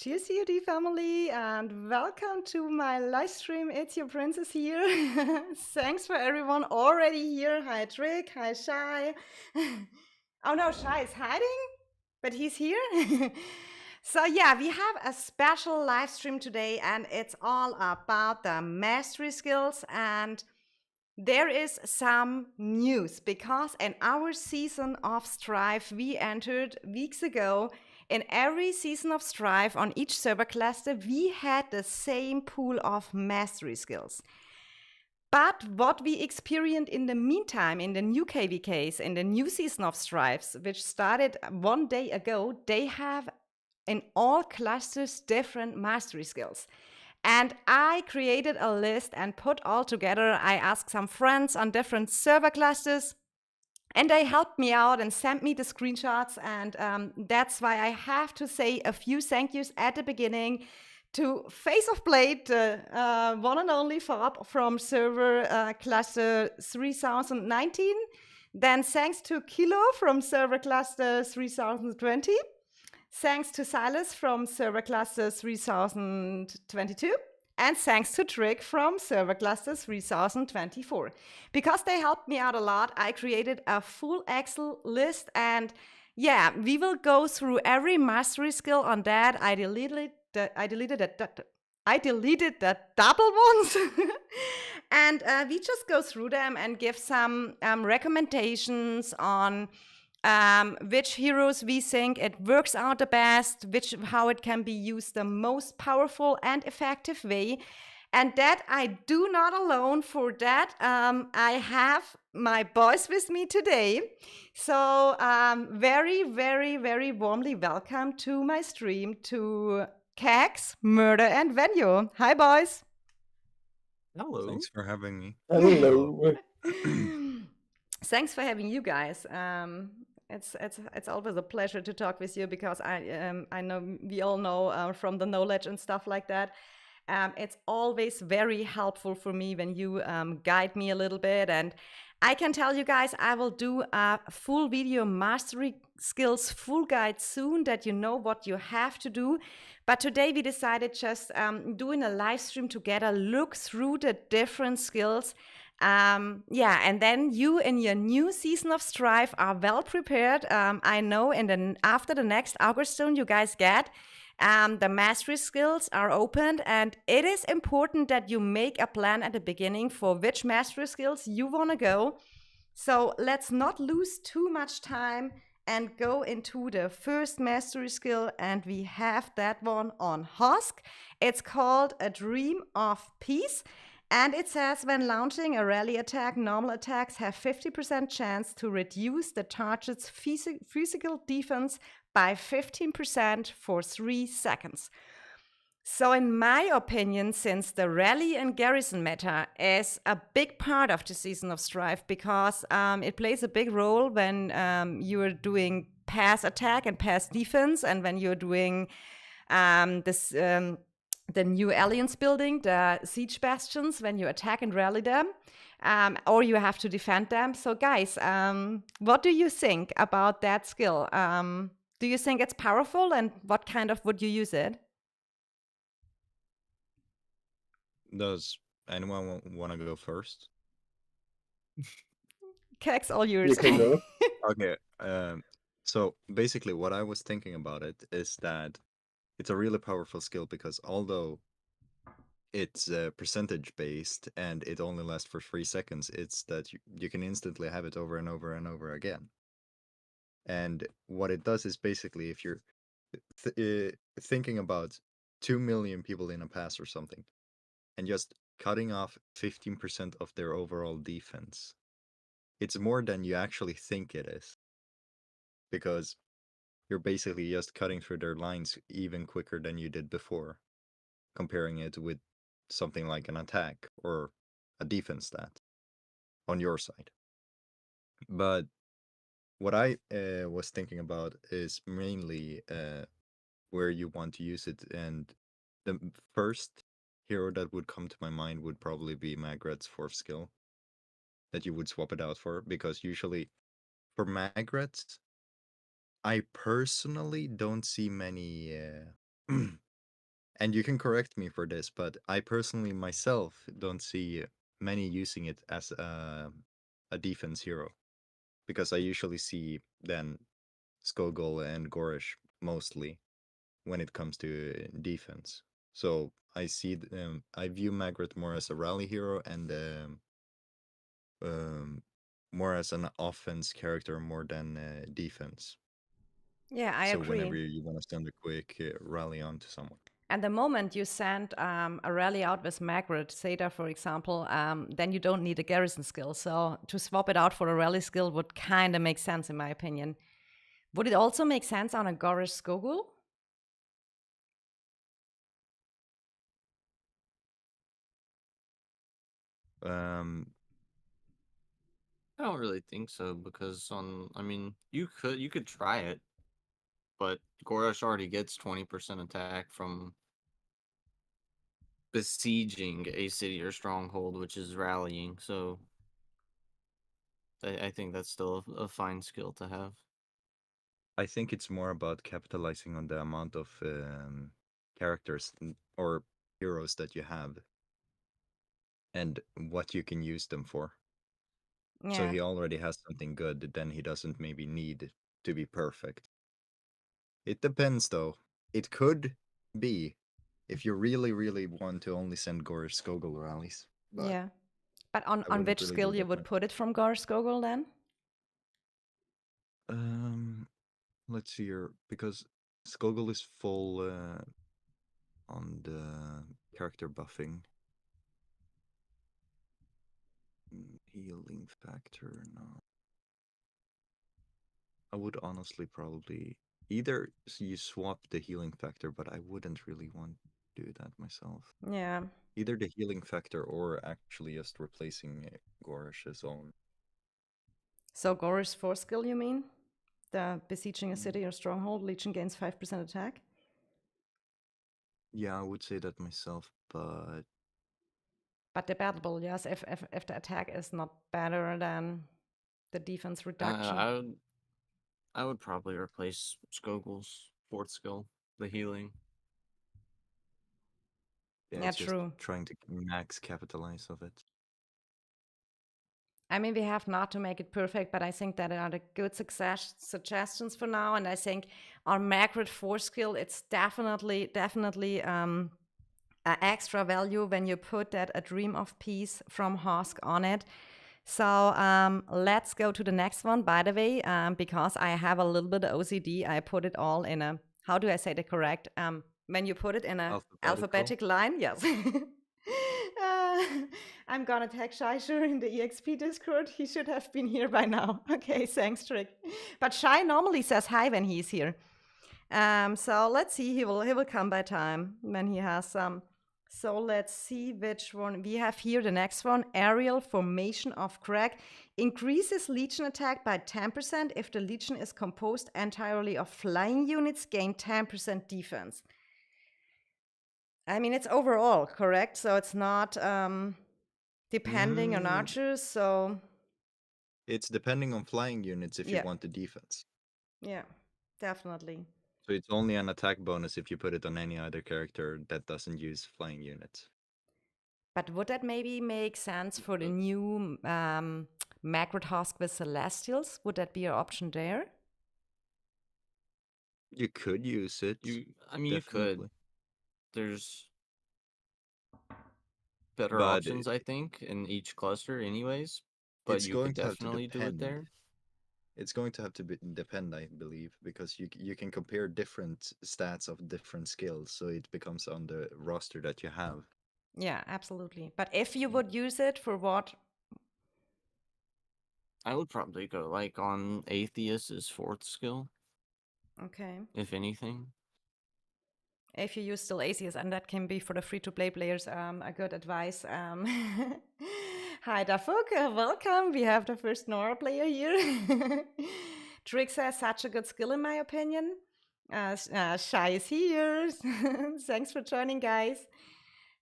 Cheers, COD family, and welcome to my live stream. It's your princess here. Thanks for everyone already here. Hi, Trick. Hi, Shy. Oh no, Shy is hiding, but he's here. So yeah, we have a special live stream today, and it's all about the mastery skills. And there is some news because in our season of Strife we entered weeks ago. In every season of Strife, on each server cluster, we had the same pool of mastery skills. But what we experienced in the meantime, in the new KVKs, in the new season of Strifes, which started 1 day ago, they have in all clusters different mastery skills. And I created a list and put all together. I asked some friends on different server clusters, and they helped me out and sent me the screenshots. And that's why I have to say a few thank yous at the beginning to Face of Blade, one and only Fob from server cluster 3019. Then thanks to Kilo from server cluster 3020. Thanks to Silas from server cluster 3022. And thanks to Trick from server cluster 3024. Because they helped me out a lot, I created a full Excel list. And yeah, we will go through every mastery skill on that. I deleted the double ones. And we just go through them and give some recommendations on which heroes we think it works out the best, how it can be used the most powerful and effective way. And that I do not alone. For that, I have my boys with me today. So very, very, very warmly welcome to my stream to Cax, Murder, and Venue. Hi, boys. Hello. Thanks for having me. Hello. Thanks for having you guys. It's always a pleasure to talk with you because I know we all know from the knowledge and stuff like that. It's always very helpful for me when you guide me a little bit. And I can tell you guys, I will do a full video mastery skills full guide soon that you know what you have to do. But today we decided just doing a live stream together, look through the different skills. And then you in your new season of Strife are well prepared. I know after the next Augerstone you guys get, the mastery skills are opened, and it is important that you make a plan at the beginning for which mastery skills you want to go. So let's not lose too much time and go into the first mastery skill, and we have that one on Hosk. It's called A Dream of Peace. And it says when launching a rally attack, normal attacks have 50% chance to reduce the target's physical defense by 15% for 3 seconds. So in my opinion, since the rally and garrison meta is a big part of the Season of Strife, because it plays a big role when you are doing pass attack and pass defense, and when you're doing the new alliance building, the siege bastions, when you attack and rally them, or you have to defend them. So guys, what do you think about that skill? Do you think it's powerful, and what kind of would you use it? Does anyone want to go first? Kex, all yours. You can go. Okay. So basically, what I was thinking about it is that it's a really powerful skill because although it's percentage based and it only lasts for 3 seconds, it's that you can instantly have it over and over and over again. And what it does is basically, if you're thinking about 2 million people in a pass or something, and just cutting off 15% of their overall defense, it's more than you actually think it is. Because you're basically just cutting through their lines even quicker than you did before, comparing it with something like an attack or a defense stat on your side. But what I was thinking about is mainly where you want to use it, and the first hero that would come to my mind would probably be Magret's 4th skill that you would swap it out for, because usually for Magret, I personally don't see many and you can correct me for this, but I personally myself don't see many using it as a defense hero, because I usually see then Skogul and Gorish mostly when it comes to defense. So I see I view Magret more as a rally hero and more as an offense character more than defense. Yeah, I So agree. whenever you want to send a quick rally onto someone. And the moment you send a rally out with Margaret, Zeta, for example, then you don't need a garrison skill. So to swap it out for a rally skill would kind of make sense, in my opinion. Would it also make sense on a Gorish Skogul? I don't really think so because I mean, you could try it, but Gorosh already gets 20% attack from besieging a city or stronghold, which is rallying. So I think that's still a fine skill to have. I think it's more about capitalizing on the amount of characters or heroes that you have and what you can use them for. So Yeah. he already has something good, then he doesn't maybe need to be perfect. It depends though. It could be if you really, really want to only send Gorish Skogul rallies. But Yeah. But on I wouldn't which really skill do you that would put it from Gorish Skogul then? Let's see here, because Skogul is full on the character buffing. Healing factor, no. I would honestly probably either you swap the healing factor, but I wouldn't really want to do that myself. Yeah. Either the healing factor or actually just replacing Gorish's own. So Gorish 4 skill, you mean? The besieging a city or stronghold, Legion gains 5% attack? Yeah, I would say that myself, but debatable, yes, if the attack is not better than the defense reduction. I would probably replace Skogul's 4th skill, the healing. yeah, Yeah, it's just true. trying to max capitalize of it. I mean, we have not to make it perfect, but I think that are the good suggestions for now. And I think on Margaret 4 skill, it's definitely extra value when you put that a Dream of Peace from Hosk on it. So let's go to the next one. By the way, because I have a little bit of OCD, I put it all in a, how do I say the correct? When you put it in a alphabetic line, yes. I'm gonna tag Shai in the EXP Discord. He should have been here by now. Okay, thanks, Trick. But Shai normally says hi when he's here. So let's see. He will come by time when he has some. So let's see which one we have here. The next one, Aerial Formation of Kregg, increases Legion attack by 10% if the Legion is composed entirely of flying units. Gain 10% defense. I mean, it's overall correct, so it's not depending on archers. So it's depending on flying units if you want the defense. Yeah, definitely. So it's only an attack bonus if you put it on any other character that doesn't use flying units. But would that maybe make sense for the new Magret Hosk with Celestials? Would that be an option there? You could use it. I mean, definitely. You could. There's better but options, I think, in each cluster, anyways. But it's you going could to definitely have to do it there. It's going to have to depend, I believe, because you can compare different stats of different skills, so it becomes on the roster that you have. Yeah, absolutely. But if you would use it for what? I would probably go like on Atheus's 4th skill. Okay. If anything. If you use still Atheus, and that can be for the free-to-play players, a good advice. Hi, Dafuk, welcome. We have the first Nora player here. Trix has such a good skill, in my opinion. Shai is here. Thanks for joining, guys.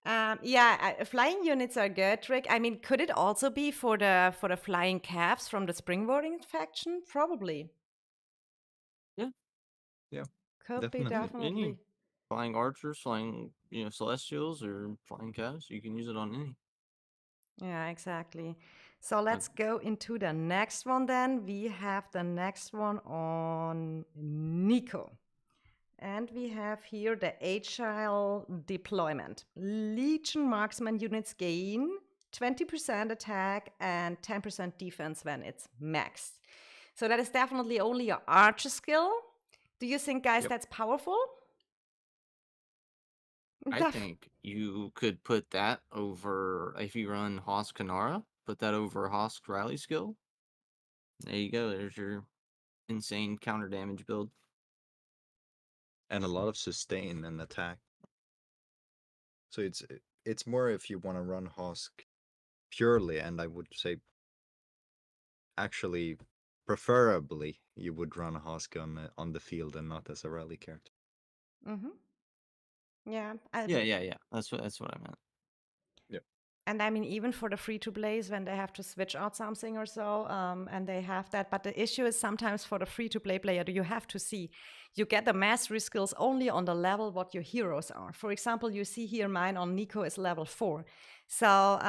Flying units are good, Trick. I mean, could it also be for the flying calves from the Springboarding faction? Probably. Yeah. Yeah. Could be, definitely. flying archers, flying celestials, or flying cows. You can use it on any. Yeah, exactly. So let's go into the next one then. We have the next one on Nico. And we have here the Agile deployment. Legion marksman units gain 20% attack and 10% defense when it's maxed. So that is definitely only an archer skill. Do you think, guys, Yep. that's powerful? I think you could put that over, if you run Hosk Kinnara, put that over Hosk Rally skill. There you go. There's your insane counter damage build. And a lot of sustain and attack. So it's more if you want to run Hosk purely, and I would say actually preferably you would run a Hosk on the field and not as a rally character. Mm-hmm. Yeah. Yeah. That's what I meant. Yeah. And I mean, even for the free-to-plays, when they have to switch out something or so, and they have that. But the issue is sometimes for the free-to-play player, you have to see, you get the mastery skills only on the level what your heroes are. For example, you see here mine on Nico is level 4. So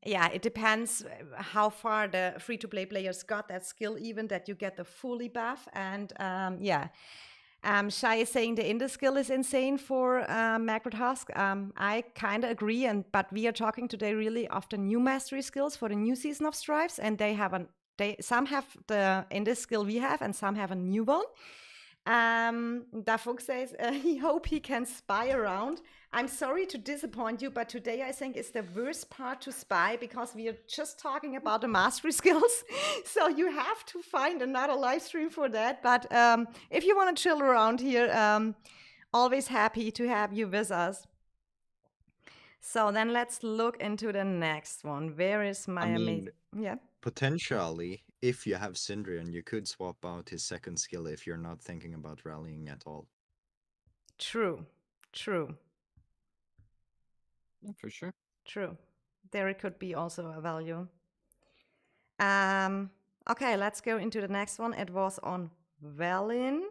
yeah, it depends how far the free-to-play players got that skill, even that you get the fully buff. And yeah. Shai is saying the Indus skill is insane for Magnet Husk. I kind of agree, but we are talking today really of the new mastery skills for the new season of Strifes, and some have the Indus skill we have, and some have a new one. Dafuk says he hope he can spy around. I'm sorry to disappoint you, but today I think is the worst part to spy because we are just talking about the mastery skills. So you have to find another live stream for that. But if you want to chill around here, always happy to have you with us. So then let's look into the next one. Where is my amazing? Yeah. Potentially, if you have Syndrian, you could swap out his second skill if you're not thinking about rallying at all. True. Yeah, for sure. True. There it could be also a value. Okay, let's go into the next one. It was on Velyn.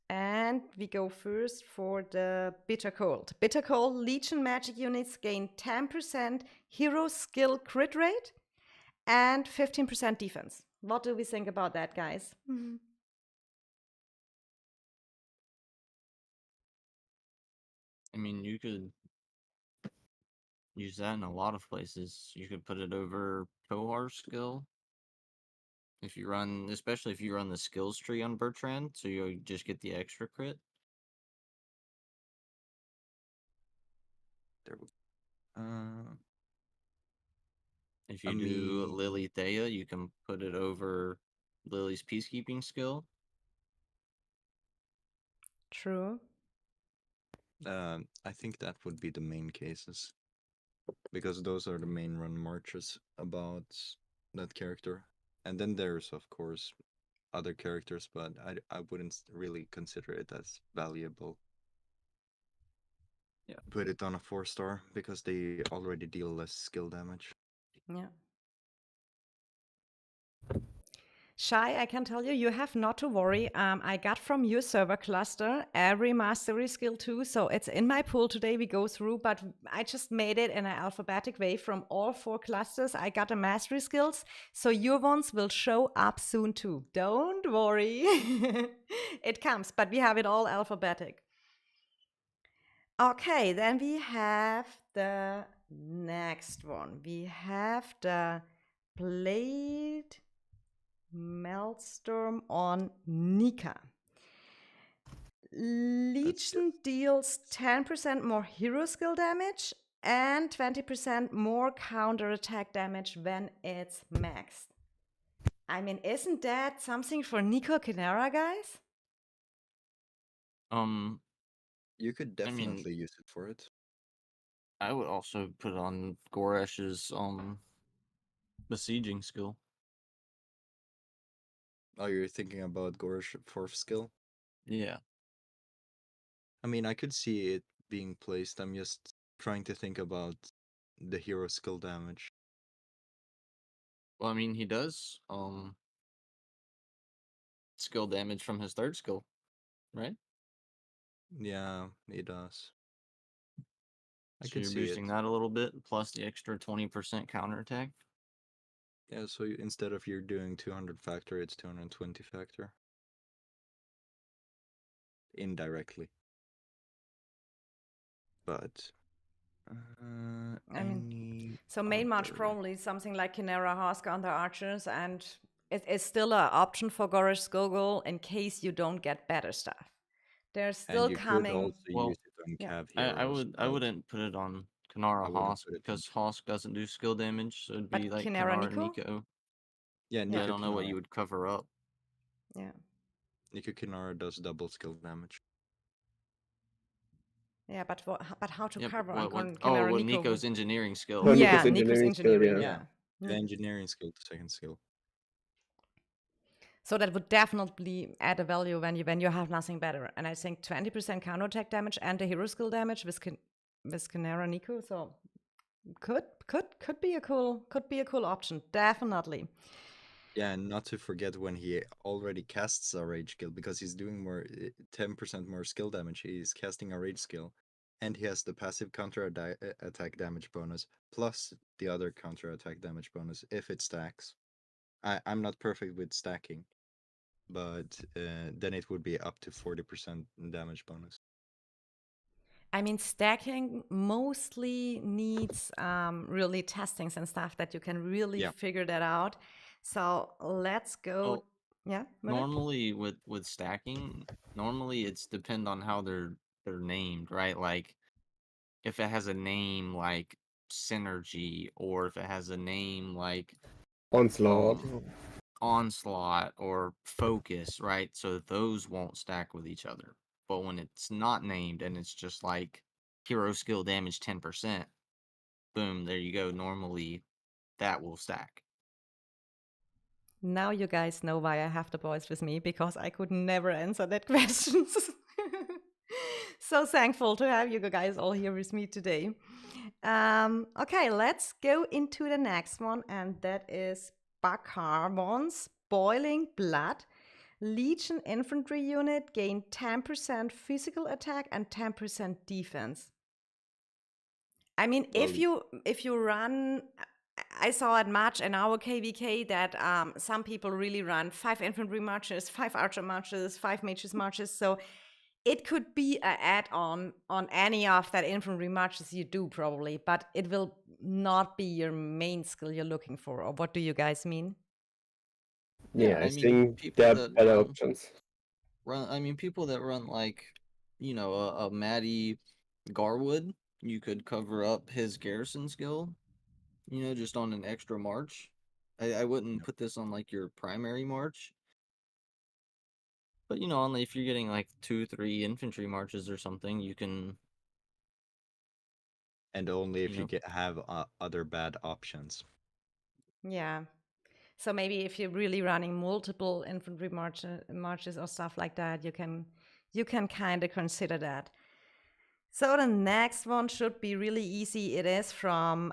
And we go first for the Bitter Cold. Bitter Cold Legion magic units gain 10% hero skill crit rate and 15% defense. What do we think about that, guys? I mean, you could use that in a lot of places. You could put it over Kohar skill. If you run, especially if you run the skills tree on Bertrand, so you just get the extra crit. There we If you do Lily Thea, you can put it over Lily's peacekeeping skill. True. I think that would be the main cases. Because those are the main run marches about that character. And then there's, of course, other characters, but I wouldn't really consider it as valuable. Yeah. Put it on a 4-star because they already deal less skill damage. Yeah. Shai, I can tell you, you have not to worry. I got from your server cluster every mastery skill too, so it's in my pool today we go through, but I just made it in an alphabetic way from all 4 clusters. I got the mastery skills, so your ones will show up soon too. Don't worry. It comes, but we have it all alphabetic. Okay, then we have the next one. We have the Blade Maelstorm on Nika. Legion deals 10% more hero skill damage and 20% more counter attack damage when it's maxed. I mean, isn't that something for Nico Kinnara, guys? You could definitely use it for it. I would also put on Goresh's besieging skill. Oh, you're thinking about Goresh 4th skill? Yeah. I mean, I could see it being placed. I'm just trying to think about the hero skill damage. Well, I mean, he does skill damage from his 3rd skill, right? Yeah, he does. I So could you're see boosting it. that a little bit, plus the extra 20% counterattack. Yeah, so instead of you're doing 200 factor, it's 220 factor. Indirectly. But I mean, any so main march other... probably something like Kinnara, Hosk on the archers, and it's still an option for Gorish Gogol in case you don't get better stuff. They're And still you could coming. also Well, use it on yeah. Cav I heroes. would I but wouldn't put it on I Kinnara wouldn't Hosk put it on. because Hosk doesn't do skill damage, so it'd be But like Kinnara Kinnara Nico? Nico. Yeah, I Nico don't know what you Kinnara. would cover up. Yeah. Nico Kinnara does double skill damage. Yeah, but how to Yeah, but cover on what Kinnara well, Nico? Nico's engineering skill. Oh, Yeah, Nico's Nico's engineering skill, engineering. yeah. Yeah. The engineering skill to second skill. So that would definitely add a value when you have nothing better. And I think 20% counterattack damage and the hero skill damage with Kinnara Nico. So could be a cool option. Definitely. Yeah, and not to forget when he already casts a rage skill, because he's doing more 10% more skill damage. He's casting a rage skill, and he has the passive counter attack damage bonus plus the other counter attack damage bonus if it stacks. I'm not perfect with stacking, but then it would be up to 40% damage bonus. I mean, stacking mostly needs really testings and stuff that you can really figure that out. So let's go. Well, yeah. normally with stacking, normally it's depend on how they're named, right? Like if it has a name like Synergy, or if it has a name like Onslaught. Onslaught or Focus, right? So those won't stack with each other. But when it's not named and it's just like hero skill damage 10%, boom, there you go. Normally that will stack. Now you guys know why I have the boys with me, because I could never answer that question. So thankful to have you guys all here with me today. Okay, let's go into the next one, and that is Bakhar ones, Boiling Blood. Legion infantry unit gain 10% physical attack and 10% defense. I mean, if you run, I saw at March in our KVK that some people really run 5 infantry marches, 5 archer marches, 5 mages marches. So it could be an add-on on any of that infantry marches you do probably, but it will not be your main skill you're looking for. Or what do you guys mean? Yeah, I mean, think people there are that better options. People that run like, a Maddie Garwood, you could cover up his garrison skill, just on an extra march. I wouldn't put this on like your primary march. But only if you're getting like 2-3 infantry marches or something, you can. And only if you have other bad options. Yeah. So maybe if you're really running multiple infantry marches or stuff like that, you can kind of consider that. So the next one should be really easy. It is from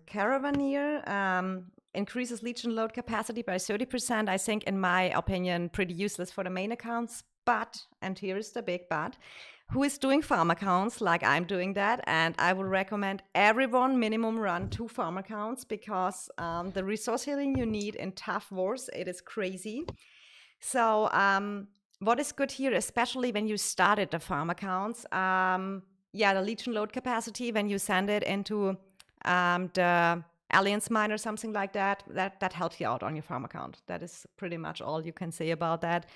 Caravaneer. Increases Legion load capacity by 30%. I think, in my opinion, pretty useless for the main accounts. But, and here is the big but, who is doing farm accounts like I'm doing that? And I would recommend everyone minimum run 2 farm accounts, because the resource healing you need in tough wars, it is crazy. So what is good here, especially when you started the farm accounts, the Legion load capacity, when you send it into the Alliance mine or something like that, that helps you out on your farm account. That is pretty much all you can say about that.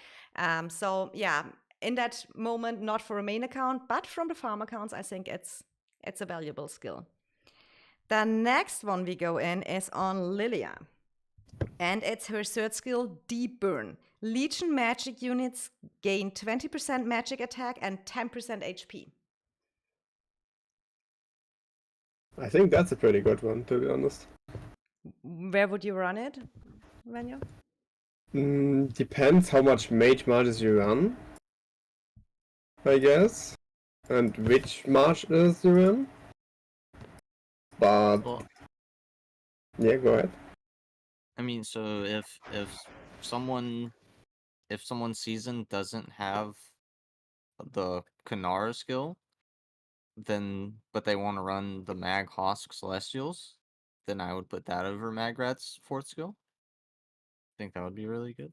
So yeah, in that moment, not for a main account, but from the farm accounts, I think it's a valuable skill. The next one we go in is on Liliya. And it's her third skill, Deep Burn. Legion magic units gain 20% magic attack and 10% HP. I think that's a pretty good one, to be honest. Where would you run it, Vanya? Depends how much mage marches you run, I guess, and which marches you run. But yeah, go ahead. I mean, so if someone's season doesn't have the Kinnara skill, then but they want to run the Mag Hosk Celestials, then I would put that over Magrat's 4th skill. I think that would be really good.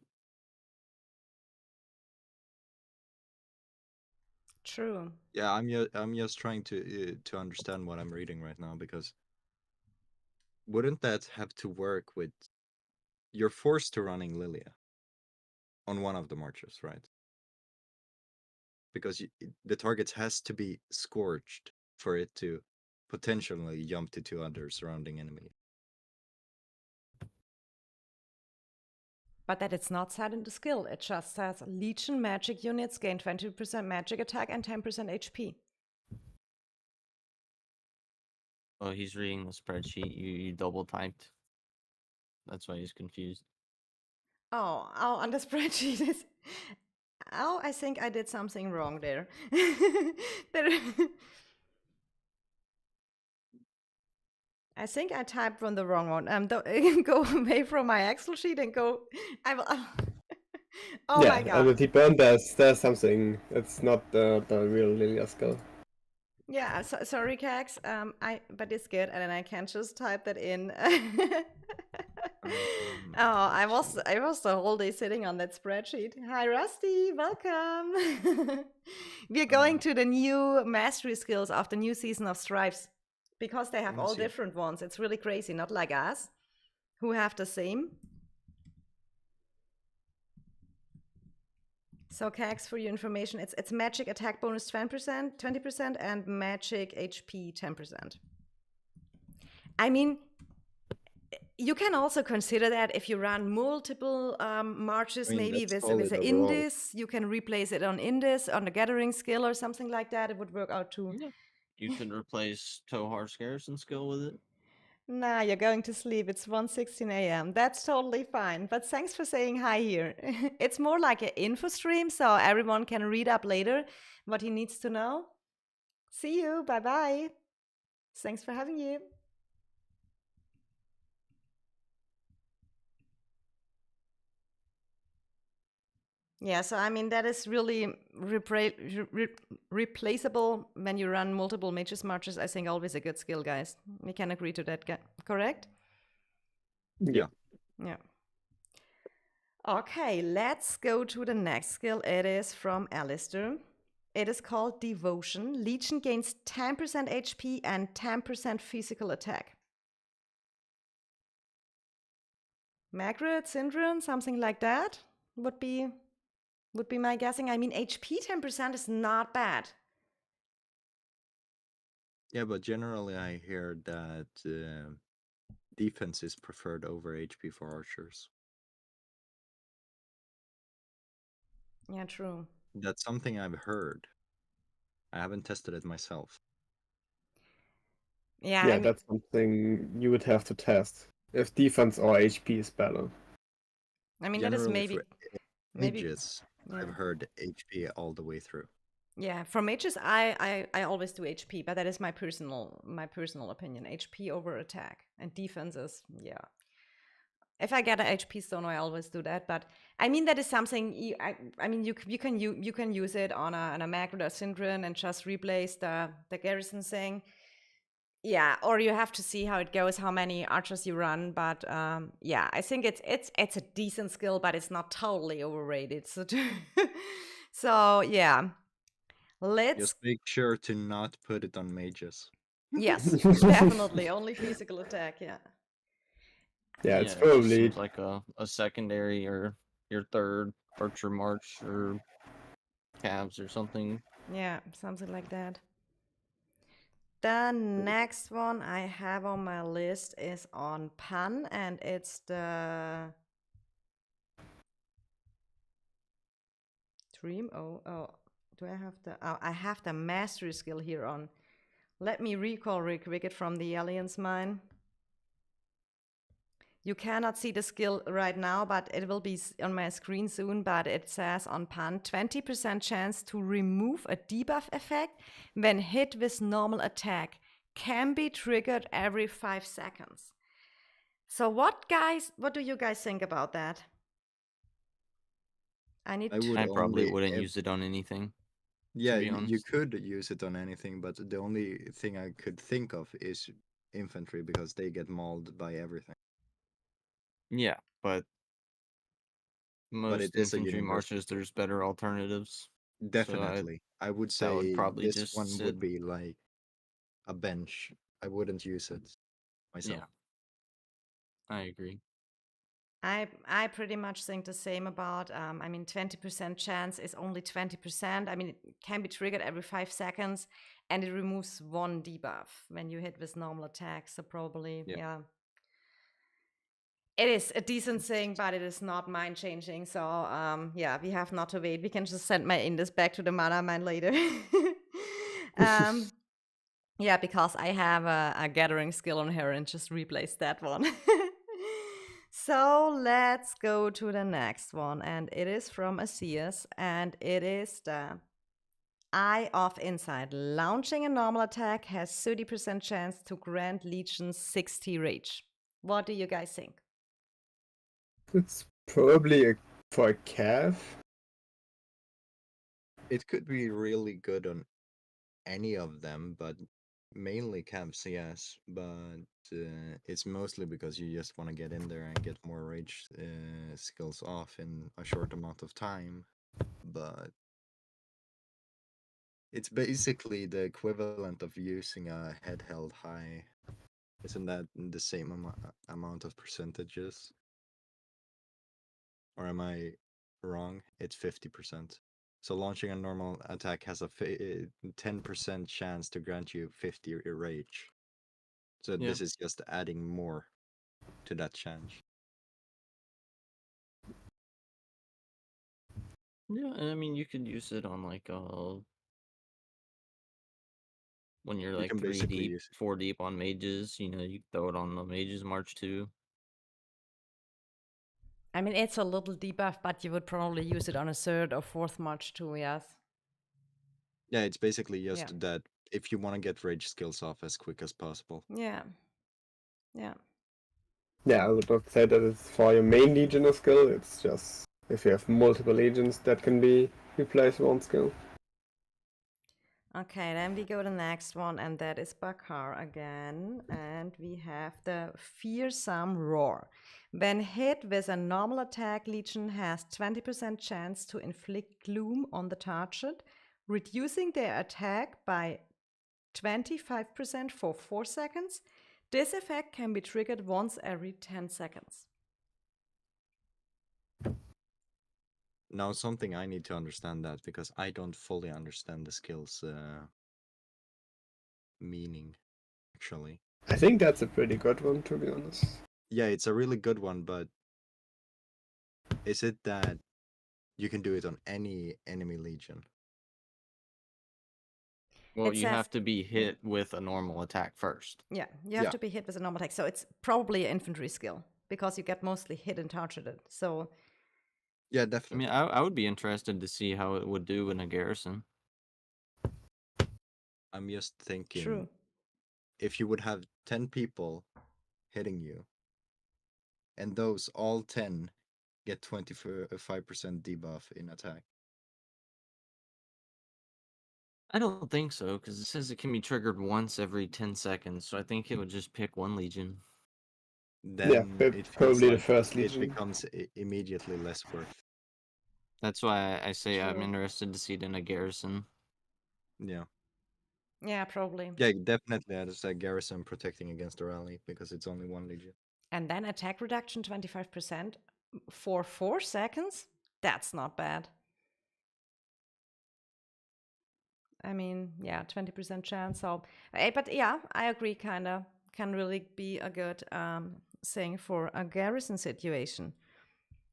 True. Yeah, I'm just trying to understand what I'm reading right now, because wouldn't that have to work with, you're forced to running Liliya on one of the marches, right? Because the target has to be scorched for it to potentially jump to 2 other surrounding enemies. But that it's not set in the skill. It just says Legion magic units gain 20% magic attack and 10% HP. Oh, he's reading the spreadsheet. You double typed. That's why he's confused. Oh, on the spreadsheet is. Oh, I think I did something wrong there. I think I typed on the wrong one. Go away from my Excel sheet and go. I will. Oh yeah, my at god. the tip end, there's something. It's not the real Liliya skill. Yeah, sorry, Cax. But it's good, and then I can just type that in. I was the whole day sitting on that spreadsheet. Hi, Rusty, welcome. We're going to the new mastery skills of the new season of Strifes because they have all different ones. It's really crazy, not like us, who have the same. So, Cax, for your information, it's magic attack bonus 20%, and magic HP 10%. I mean, you can also consider that if you run multiple marches, maybe with the Indis, you can replace it on Indis, on the Gathering skill or something like that. It would work out too. Yeah. You can replace Tohar's Garrison skill with it. Nah, you're going to sleep. It's 1:16 a.m. That's totally fine. But thanks for saying hi here. It's more like an info stream, so everyone can read up later what he needs to know. See you. Bye-bye. Thanks for having you. Yeah, so I mean, that is really replaceable when you run multiple mages marches. I think always a good skill, guys. We can agree to that, correct? Yeah. Yeah. Okay, let's go to the next skill. It is from Alistar. It is called Devotion. Legion gains 10% HP and 10% physical attack. Magrat, Syndrome, something like that would be my guessing. I mean, HP 10% is not bad. Yeah, but generally I hear that defense is preferred over HP for archers. Yeah, true. That's something I've heard. I haven't tested it myself. Yeah, yeah, that's something you would have to test if defense or HP is better. I mean, generally, that is maybe mages. Yeah. I've heard HP all the way through. Yeah, for mages, I always do HP, but that is my personal opinion. HP over attack and defenses. Yeah. If I get an HP stone, I always do that. But I mean, that is something. You can use it on a Magrat or Syndrome and just replace the garrison thing. Yeah, or you have to see how it goes, how many archers you run. But yeah, I think it's a decent skill, but it's not totally overrated. So so yeah, let's just make sure to not put it on mages. Yes, definitely only physical attack. Yeah. Yeah, it's it probably seems like a secondary or your third archer march or calves or something. Yeah, something like that. The next one I have on my list is on Pan, and it's the Dream. Oh, do I have the? Oh, I have the mastery skill here on. Let me recall real quick it from the Alliance mine. You cannot see the skill right now, but it will be on my screen soon. But it says on Pan, 20% chance to remove a debuff effect when hit with normal attack. Can be triggered every 5 seconds. So what do you guys think about that? I probably wouldn't use it on anything. Yeah, be you honest. could use it on anything, but the only thing I could think of is infantry because they get mauled by everything. Yeah, but But it most is a infantry universal. marches, there's better alternatives. Definitely. I would that would say probably this just one sit. would be like a bench. I wouldn't use it myself. Yeah, I agree. I pretty much think the same about. I mean, 20% chance is only 20%. I mean, it can be triggered every 5 seconds, and it removes one debuff when you hit with normal attack. So probably, Yeah. yeah. It is a decent thing, but it is not mind changing. So yeah, we have not to wait. We can just send my Indus back to the mana mine later. Yeah, because I have a gathering skill on her and just replace that one. So let's go to the next one, and it is from Atheus, and it is the Eye of Insight. Launching a normal attack has 30% chance to grant Legion 60 rage. What do you guys think? It's probably for a calf. It could be really good on any of them, but mainly camps, yes. But it's mostly because you just want to get in there and get more rage skills off in a short amount of time. But it's basically the equivalent of using a head held high. Isn't that the same amount of percentages? Or am I wrong? It's 50%. So launching a normal attack has a 10% chance to grant you 50 rage. So Yeah. this is just adding more to that chance. Yeah, and I mean you could use it on like when you're You like can 3 basically deep, use it. 4 deep on mages. You know, you throw it on the mages march too. I mean, it's a little debuff, but you would probably use it on a third or fourth march too, yes? Yeah, it's basically just Yeah. that if you want to get rage skills off as quick as possible. Yeah. Yeah. Yeah, I would not say that it's for your main Legioner skill. It's just if you have multiple legions that can be replaced with one skill. Okay, then we go to the next one, and that is Bakhar again. And we have the Fearsome Roar. When hit with a normal attack, Legion has 20% chance to inflict gloom on the target, reducing their attack by 25% for 4 seconds. This effect can be triggered once every 10 seconds. Now, something I need to understand that because I don't fully understand the skill's meaning, actually. I think that's a pretty good one, to be honest. Yeah, it's a really good one, but is it that you can do it on any enemy legion? Well, It you says- have to be hit with a normal attack first. Yeah, you have Yeah. to be hit with a normal attack. So it's probably an infantry skill because you get mostly hit and targeted. So Yeah, I definitely. mean, I would be interested to see how it would do in a garrison. I'm just thinking true. if you would have 10 people hitting you, and those all 10 get 25% debuff in attack. I don't think so, because it says it can be triggered once every 10 seconds, so I think it would just pick one legion. Then Yeah, it feels probably the like first it legion. becomes immediately less worth. That's why I say I'm True. interested to see it in a garrison. Yeah. Yeah, probably. Yeah, definitely as a garrison protecting against a rally because it's only one legion. And then attack reduction 25% for 4 seconds? That's not bad. I mean, yeah, 20% chance. So, but yeah, I agree, kind of. Can really be a good thing for a garrison situation.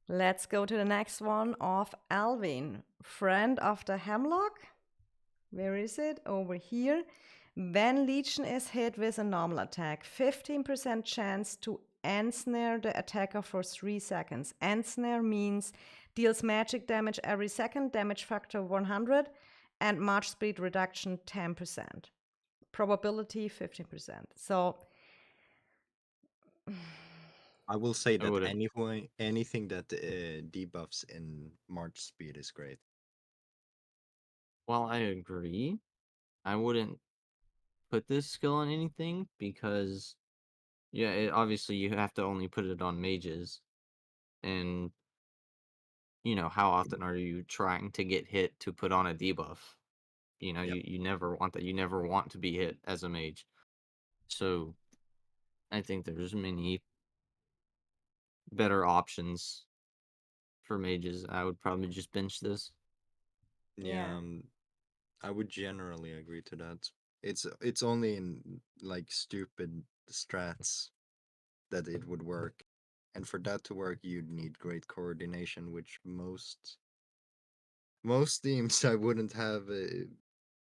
Let's go to the next one of Alwyn, friend of the Hemlock. Where is it? Over here. When Legion is hit with a normal attack, 15% chance to ensnare the attacker for 3 seconds. Ensnare means deals magic damage every second, damage factor 100, and march speed reduction 10%. Probability 15%. So I will say I that would've- anything that debuffs in march speed is great. While I agree, I wouldn't put this skill on anything because, yeah, obviously you have to only put it on mages, and how often are you trying to get hit to put on a debuff? Yep. You never want that. You never want to be hit as a mage. So I think there's many better options for mages. I would probably just bench this. Yeah, I would generally agree to that. It's only in like stupid strats that it would work, and for that to work, you'd need great coordination, which most teams I wouldn't have.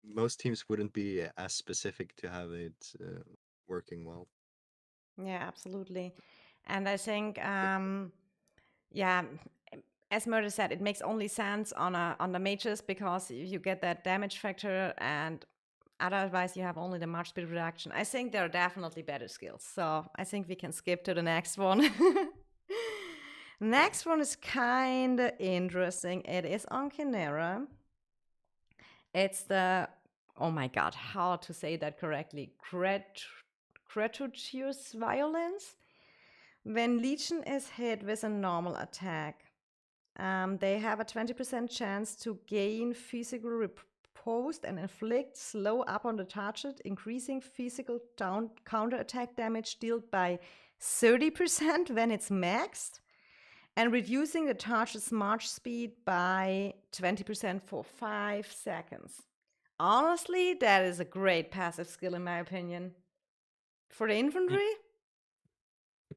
Most teams wouldn't be as specific to have it working well. Yeah, absolutely. And I think, yeah, as Murder said, it makes only sense on the mages because you get that damage factor, and otherwise you have only the march speed reduction. I think there are definitely better skills, so I think we can skip to the next one. Next one is kind of interesting. It is on Kinnara. It's the, oh my god, how to say that correctly? Gratuitous violence. When Legion is hit with a normal attack, they have a 20% chance to gain physical riposte and inflict slow up on the target, increasing physical counter attack damage dealt by 30% when it's maxed, and reducing the target's march speed by 20% for 5 seconds. Honestly, that is a great passive skill in my opinion. For the infantry?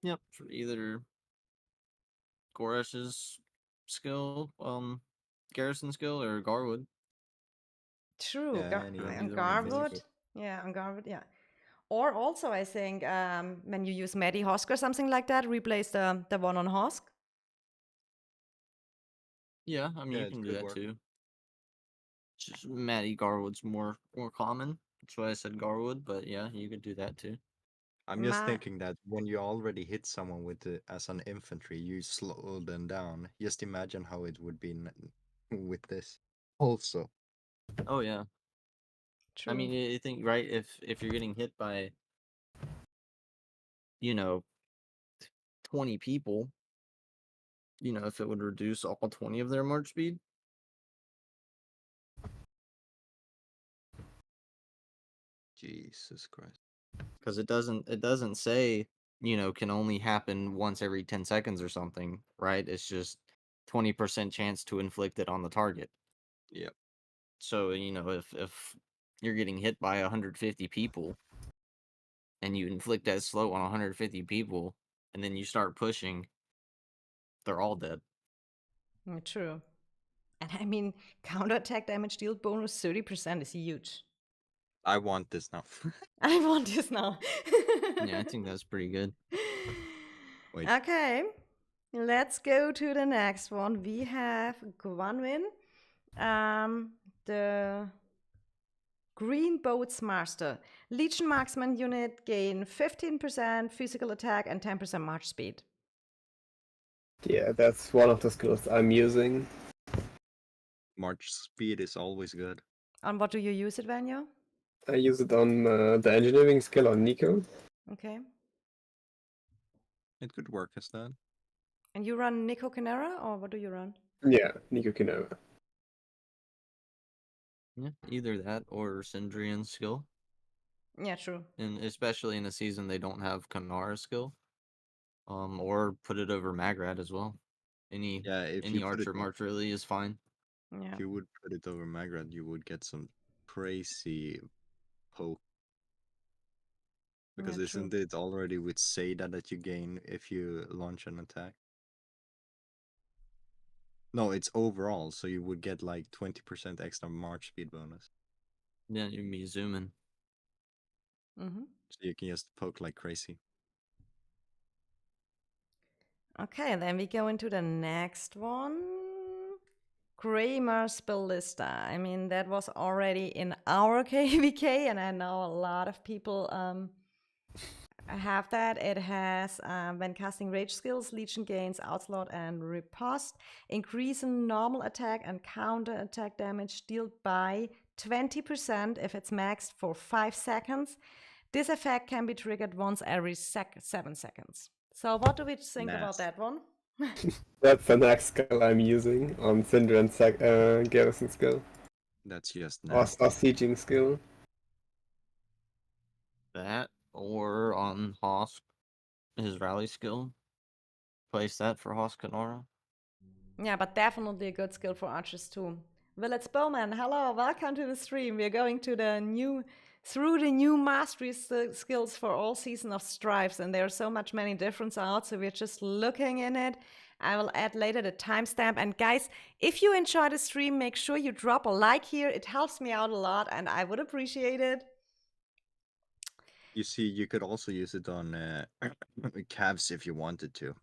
Yep, for either Goresh's skill, Garrison skill, or Garwood. True. Yeah, On either one of those. Garwood. Yeah, on Garwood, yeah. Or also, I think when you use Maddie Hosk or something like that, replace the one on Hosk. Yeah, I mean Yeah, you it can do could that work. too. Just Matty Garwood's more common. That's why I said Garwood, but yeah, you could do that too. I'm just thinking that when you already hit someone with as an infantry, you slow them down. Just imagine how it would be with this. Also, Oh yeah. True. I mean, you think, right? If you're getting hit by, 20 people, if it would reduce all 20 of their march speed. Jesus Christ. Because it doesn't say, can only happen once every 10 seconds or something, right? It's just 20% chance to inflict it on the target. Yep. So, if you're getting hit by 150 people and you inflict that slow on 150 people and then you start pushing, they're all dead. True. And I mean, counterattack damage deal bonus 30% is huge. I want this now. I want this now. Yeah, I think that's pretty good. Wait. Okay, let's go to the next one. We have Gwanwyn, the Green Boat's Master. Legion marksman unit gain 15% physical attack and 10% march speed. Yeah, that's one of the skills I'm using. March speed is always good. On what do you use it, Vanyo? I use it on the engineering skill on Nico. Okay. It could work as that. And you run Nico Kinnara, or what do you run? Yeah, Nico Kinnara. Yeah, either that or Sindrian's skill. Yeah, true. And especially in a season they don't have Kinnara's skill. Or put it over Magrat as well. Any archer march really is fine. Yeah. If you would put it over Magrat, you would get some crazy poke. Because isn't it already with Seda that you gain if you launch an attack? No, it's overall, so you would get like 20% extra march speed bonus. Yeah, you'd be zooming. Mm-hmm. So you can just poke like crazy. Okay, then we go into the next one. Greymar's Ballista. I mean, that was already in our KVK, and I know a lot of people I have that. It has, when casting rage skills, Legion gains Outslot and Riposte, increase in normal attack and counter attack damage dealt by 20% if it's maxed for 5 seconds. This effect can be triggered once every 7 seconds. So what do we think about Nasty. that one? That's the next skill I'm using on Cinder and Garrison skill. That's just Or nasty. sieging skill. That or on Hosk, his rally skill. Place that for Hosk Kinnara. Yeah, but definitely a good skill for archers too. Village Bowman, hello, welcome to the stream. We're going to through the new mastery skills for all season of Strifes, and there are so many different out, so we're just looking in it. I will add later the timestamp. And guys, if you enjoy the stream, make sure you drop a like here. It helps me out a lot, and I would appreciate it. You see, you could also use it on calves if you wanted to.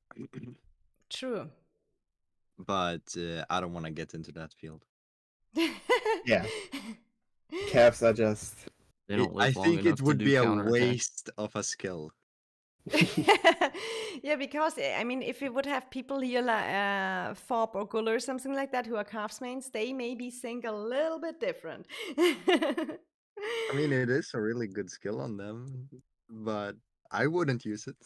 True. But I don't want to get into that field. Yeah. Calves are just... They don't I live long think enough it would to be do a counterattack. waste of a skill. Yeah, because I mean, if we would have people here like Fob or Guller or something like that who are calves mains, they maybe think a little bit different. I mean, it is a really good skill on them, but I wouldn't use it.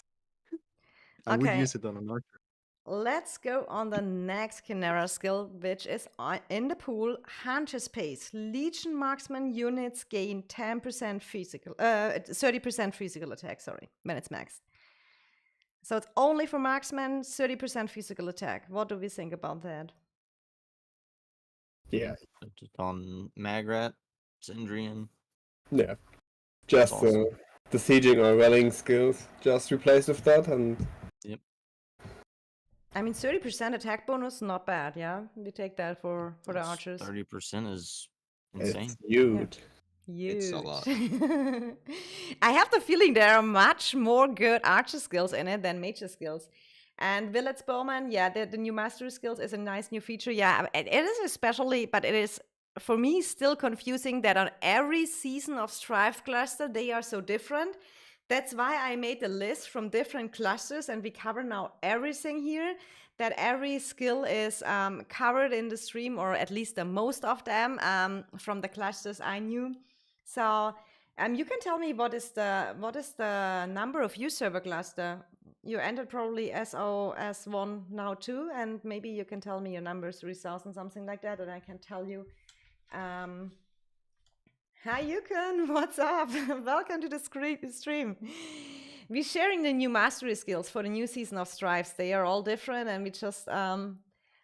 I would Okay. use it on an archer. Let's go on the next Kinnara skill, which is in the pool, Hunter's Pace. Legion marksman units gain 10% physical, 30% physical attack, sorry, when it's maxed. So it's only for marksmen, 30% physical attack. What do we think about that? Yeah. Just on Magrat, Sindrian. Yeah. Just awesome. the sieging or rallying skills just replaced with that, and Yep. I mean, 30% attack bonus, not bad, yeah? We take that for the archers. 30% is insane. it's huge. Huge. It's a lot. I have the feeling there are much more good archer skills in it than mage skills. And Village Bowman, yeah, the new mastery skills is a nice new feature. Yeah, it is especially, but it is, for me, still confusing that on every season of Strife cluster, they are so different. That's why I made a list from different clusters, and we cover now everything here. That every skill is covered in the stream, or at least the most of them from the clusters I knew. So you can tell me what is the number of you server cluster? You entered probably SOS1 now too, and maybe you can tell me your numbers, 3,000, something like that, and I can tell you. Hi, Yukon, what's up? Welcome to the stream. We're sharing the new mastery skills for the new season of Strifes. They are all different, and we just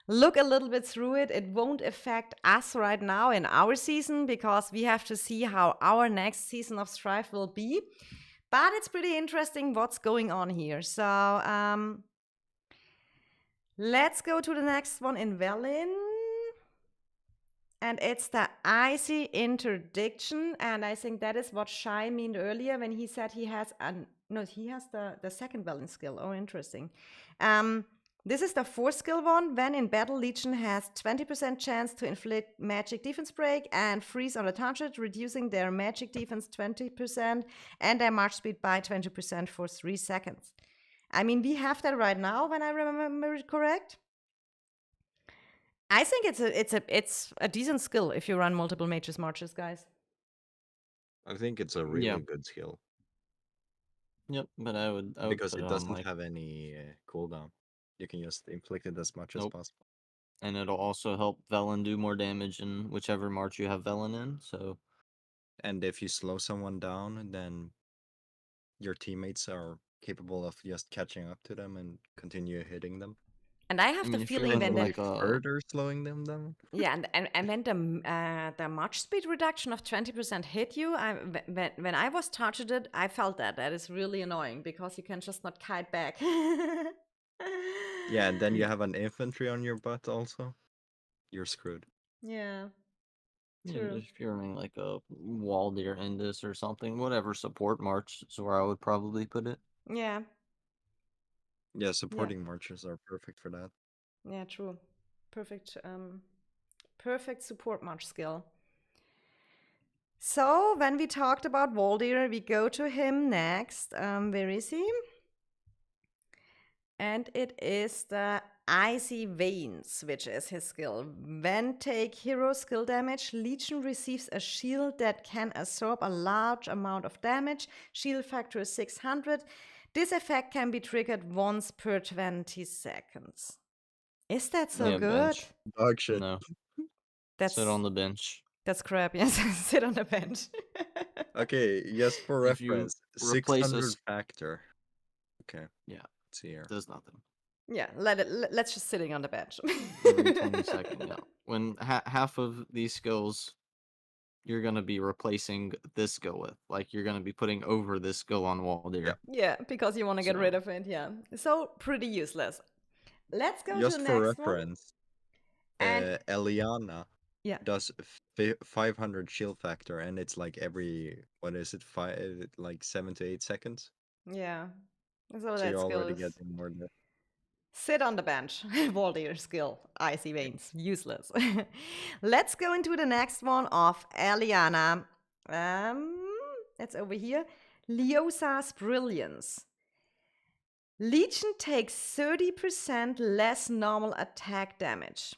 look a little bit through it. It won't affect us right now in our season because we have to see how our next season of Strife will be. But it's pretty interesting what's going on here. So let's go to the next one in Velyn. And it's the Icy Interdiction, and I think that is what Shai meant earlier when he said he has he has the second Velyn skill. Oh, interesting. This is the 4th skill one. When in battle, Legion has 20% chance to inflict magic defense break and freeze on a target, reducing their magic defense 20% and their march speed by 20% for 3 seconds. I mean, we have that right now, when I remember it correct. I think it's a decent skill if you run multiple mages marches, guys. I think it's a really good skill. Yep, but I would because put it on, doesn't like, have any cooldown. You can just inflict it as much as possible. And it'll also help Velyn do more damage in whichever march you have Velyn in. So, and if you slow someone down, then your teammates are capable of just catching up to them and continue hitting them. And I have the feeling that like further slowing them down. Yeah, and when the march speed reduction of 20% hit you, when I was targeted, I felt that is really annoying because you can just not kite back. Yeah, and then you have an infantry on your butt also. You're screwed. Yeah. True. If you're running like a Waldyr Indus or something, whatever support march is where I would probably put it. Yeah. Yeah, supporting marches are perfect for that. Yeah, true. Perfect support march skill. So when we talked about Waldyr, we go to him next. Where is he? And it is the Icy Veins, which is his skill. When take hero skill damage, Legion receives a shield that can absorb a large amount of damage. Shield factor is 600. This effect can be triggered once per 20 seconds. Is that so Yeah, good? bench. Dog shit. No, That's sit on the bench. That's crap. Yes, sit on the bench. Okay, just for If you reference, replace 600 us, factor. Okay, yeah, let's see here. does nothing. Yeah, let's just sitting on the bench. Every 20 seconds. Yeah, when half of these skills you're gonna be replacing this skill with, like you're gonna be putting over this skill on Waldyr. Yeah. Yeah, because you want to get So- rid of it. Yeah, so pretty useless. Let's go Just to the for next one. reference, And Eliana yeah, does 500 shield factor, and it's like every, what is it, like 7 to 8 seconds. yeah. So So that you're skill already is getting more than sit on the bench. Waldyr skill, Icy Veins, useless. Let's go into the next one of Eliana. That's over here. Leosa's Brilliance. Legion takes 30% less normal attack damage.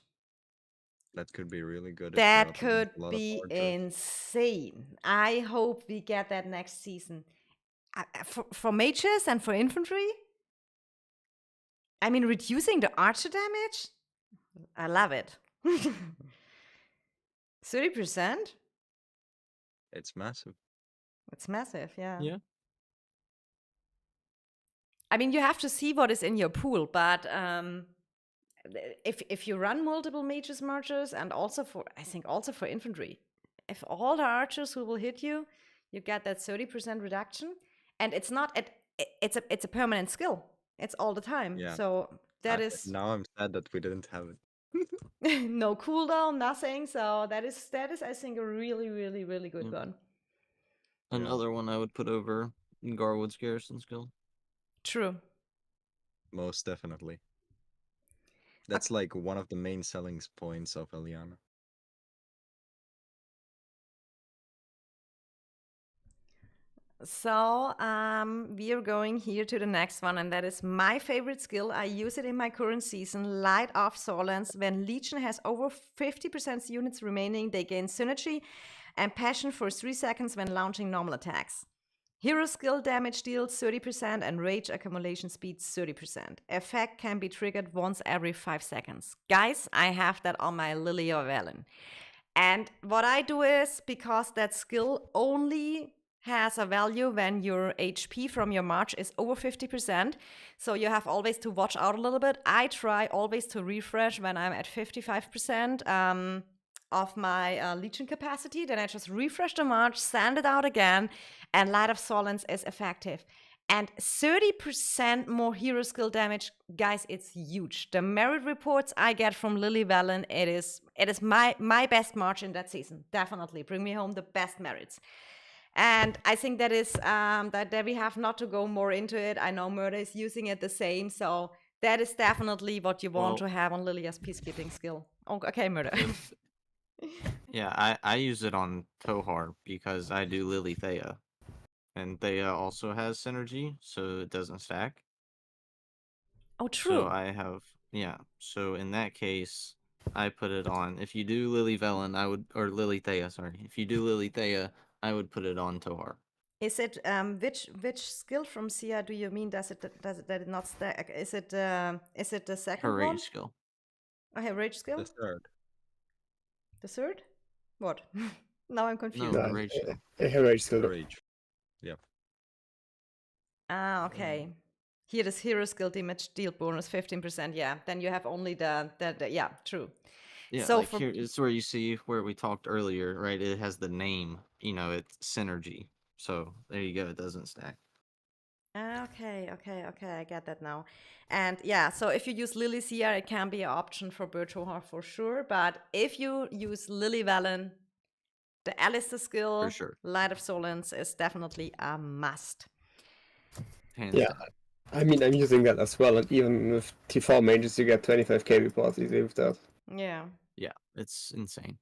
that could be really good. That if you're up could against a lot of be archers. insane. I hope we get that next season. For mages and for infantry? I mean, reducing the archer damage? I love it. 30%? It's massive. It's massive, yeah. Yeah. I mean, you have to see what is in your pool, but if you run multiple mages marchers and also for, I think also for infantry, if all the archers who will hit you, you get that 30% reduction, and it's not it's a permanent skill. It's all the time. Yeah. So that is Now I'm sad that we didn't have it. no cooldown, nothing. So that is I think a really good Yep. one. Another one I would put over Garwood's Garrison skill. True. Most definitely. That's like one of the main selling points of Eliana. So we are going here to the next one, and that is my favorite skill. I use it in my current season, Light Off Sorlands. When Legion has over 50% units remaining, they gain synergy and passion for 3 seconds when launching normal attacks. Hero skill damage deals 30% and rage accumulation speed 30%. Effect can be triggered once every 5 seconds. Guys, I have that on my Liliya or Velyn. And what I do is, because that skill only has a value when your HP from your march is over 50%, so you have always to watch out a little bit. I try always to refresh when I'm at 55% of my Legion capacity. Then I just refresh the march, send it out again, and Light of Sorlands is effective. And 30% more hero skill damage, guys, it's huge. The merit reports I get from Lily Velyn, it is my best march in that season. Definitely bring me home the best merits. And I think that is that we have not to go more into it. I know Murder is using it the same, so that is definitely what you want to have on Liliya's peacekeeping skill. Oh, okay, Murder. Yeah, I use it on Tohar because I do Lily Thea. And Thea also has synergy, so it doesn't stack. Oh, true. So I have, yeah. So in that case, I put it on. If you do Lily Velyn, I would, or Lily Thea, sorry. If you do Lily Thea, I would put it on Tohar. Is it which skill from Sia do you mean? Does it not stack? Is it the second Her rage one? skill. I have rage skill. The third. The third? What? Now I'm confused. No, the rage skill. Rage skill. Rage. Yeah. Ah, okay. Here, this hero skill damage deal bonus 15%. Yeah, then you have only the yeah, true. Yeah, So like for here, it's where you see where we talked earlier, right? It has the name, it's synergy. So there you go, it doesn't stack. okay, I get that now. And yeah, so if you use Lily Sia, it can be an option for Bertohar for sure. But if you use Lily Velyn, the Alistar skill, For sure. Light of Sorlands, is definitely a must. Hands Yeah. down. I mean, I'm using that as well, and even with T4 mages, you get 25k reports easy with that. Yeah. Yeah, it's insane.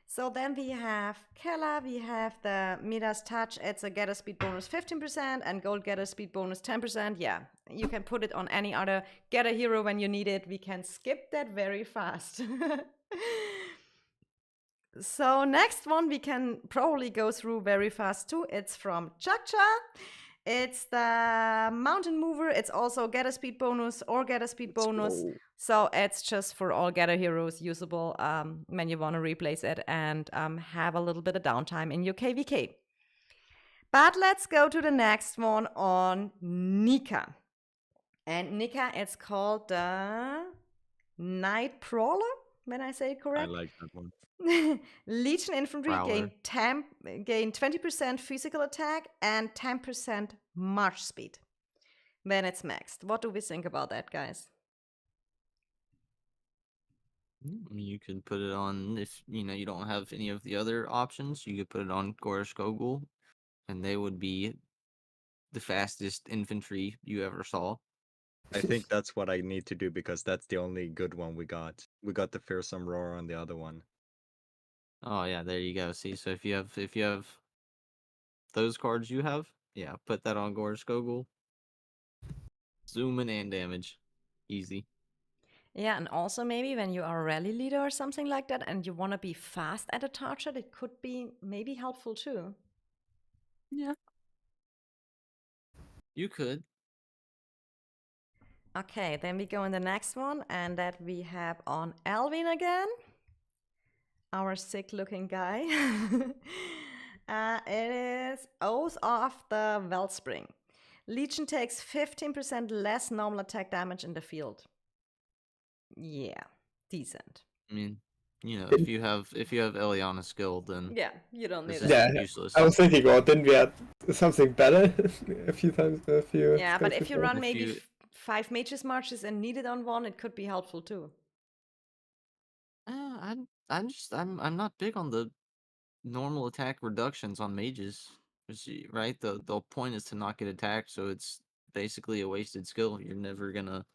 So then we have Kella, we have the Midas touch, it's a getter speed bonus 15% and gold getter speed bonus 10%. Yeah, you can put it on any other getter hero when you need it. We can skip that very fast. So next one we can probably go through very fast too. It's from Chakcha. It's the Mountain Mover. It's also getter speed bonus or getter speed bonus. So it's just for all getter heroes usable when you want to replace it and have a little bit of downtime in your KVK. But let's go to the next one on Nika. And Nika, it's called the Night Prowler, when I say it I correct. like that one. Legion infantry Prowler. gain 20% physical attack and 10% march speed when it's maxed. What do we think about that, guys? You could put it on if you don't have any of the other options. You could put it on Gorishkogul, and they would be the fastest infantry you ever saw. I think that's what I need to do because that's the only good one we got. We got the Fearsome Roar on the other one. Oh yeah, there you go. See, so if you have those cards you have, yeah, put that on Gorishkogul. Zoom in and damage, easy. Yeah, and also maybe when you are a rally leader or something like that and you want to be fast at a target, it could be maybe helpful too. Yeah, you could. Okay, then we go in the next one, and that we have on Alwyn again. Our sick-looking guy. It is Oath of the Wellspring. Legion takes 15% less normal attack damage in the field. Yeah, decent. I mean, if you have Eliana skill, then Yeah, you don't need this it. is Yeah, useless. I was thinking, well, didn't we add something better a few Yeah, but skills if you before? run If maybe you- 5 mages marches and need it on one, it could be helpful too. I'm not big on the normal attack reductions on mages. Right? The point is to not get attacked, so it's basically a wasted skill. You're never gonna,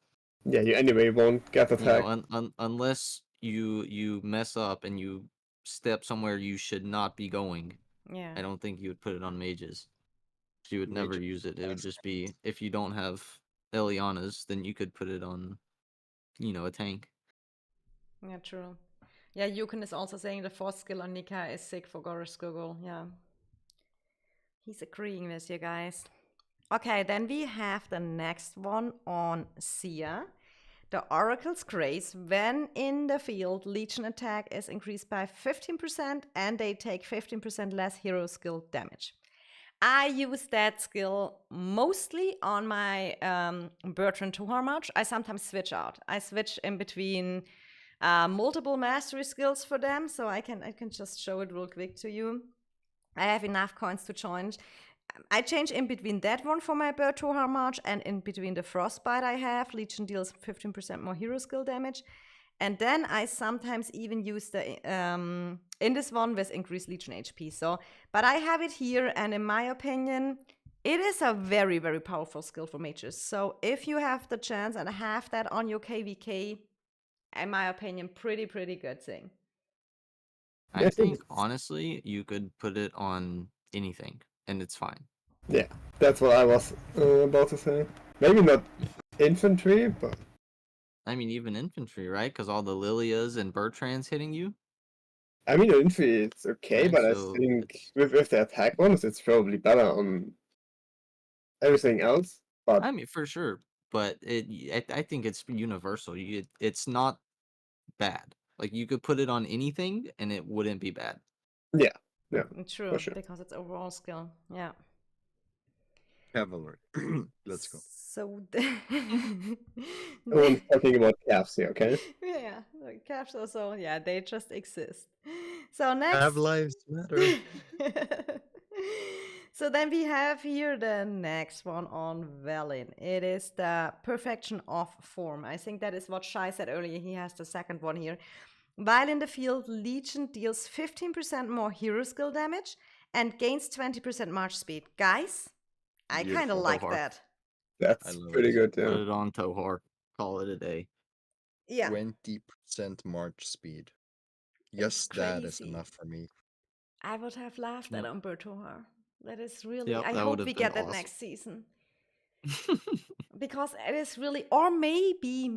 Yeah, you anyway won't get attacked. unless you mess up and you step somewhere you should not be going. Yeah. I don't think you would put it on mages. You would never Mage use it. It would just be if you don't have Eliana's, then you could put it on, a tank. Yeah, true. Yeah, Yukon is also saying the fourth skill on Nika is sick for Gorishkogul. Yeah. He's agreeing with you guys. Okay, then we have the next one on Sia. The Oracle's Grace. When in the field, Legion attack is increased by 15% and they take 15% less hero skill damage. I use that skill mostly on my Bertrand Tuhar March. I sometimes switch out. I switch in between multiple mastery skills for them, so I can just show it real quick to you. I have enough coins to change. I change in between that one for my Bertohar March and in between the Frostbite I have. Legion deals 15% more hero skill damage. And then I sometimes even use the in this one with increased Legion HP. So, but I have it here, and in my opinion, it is a very, very powerful skill for mages. So if you have the chance and have that on your KVK, in my opinion, pretty good thing. I think honestly, you could put it on anything, and it's fine. Yeah, that's what I was about to say. Maybe not infantry, but I mean, even infantry, right? Because all the Liliyas and Bertrands hitting you. I mean infantry it's okay, Right, but I so think with the attack bonus, it's probably better on everything else. But I mean, for sure, but I think it's universal. It's not bad. Like you could put it on anything, and it wouldn't be bad. yeah, True, for sure. because it's overall skill. Yeah. Cavalry. Let's go. So, No one's talking about calves here, okay? yeah, like caps also, yeah, they just exist. So next, Have lives matter. so then we have here the next one on Velyn. It is the perfection of form. I think that is what Shai said earlier. He has the second one here. While in the field, Legion deals 15% more hero skill damage and gains 20% march speed. Guys, I kind of Beautiful. like Tohar. that. That's love pretty it. good, Put yeah. it on Tohar. Call it a day. Yeah. 20% march speed. Just that is crazy. enough for me. I would have laughed at Yep. Bertohar. That is really. Yep, I that would hope have we been get that awesome. next season because it is really. Or maybe.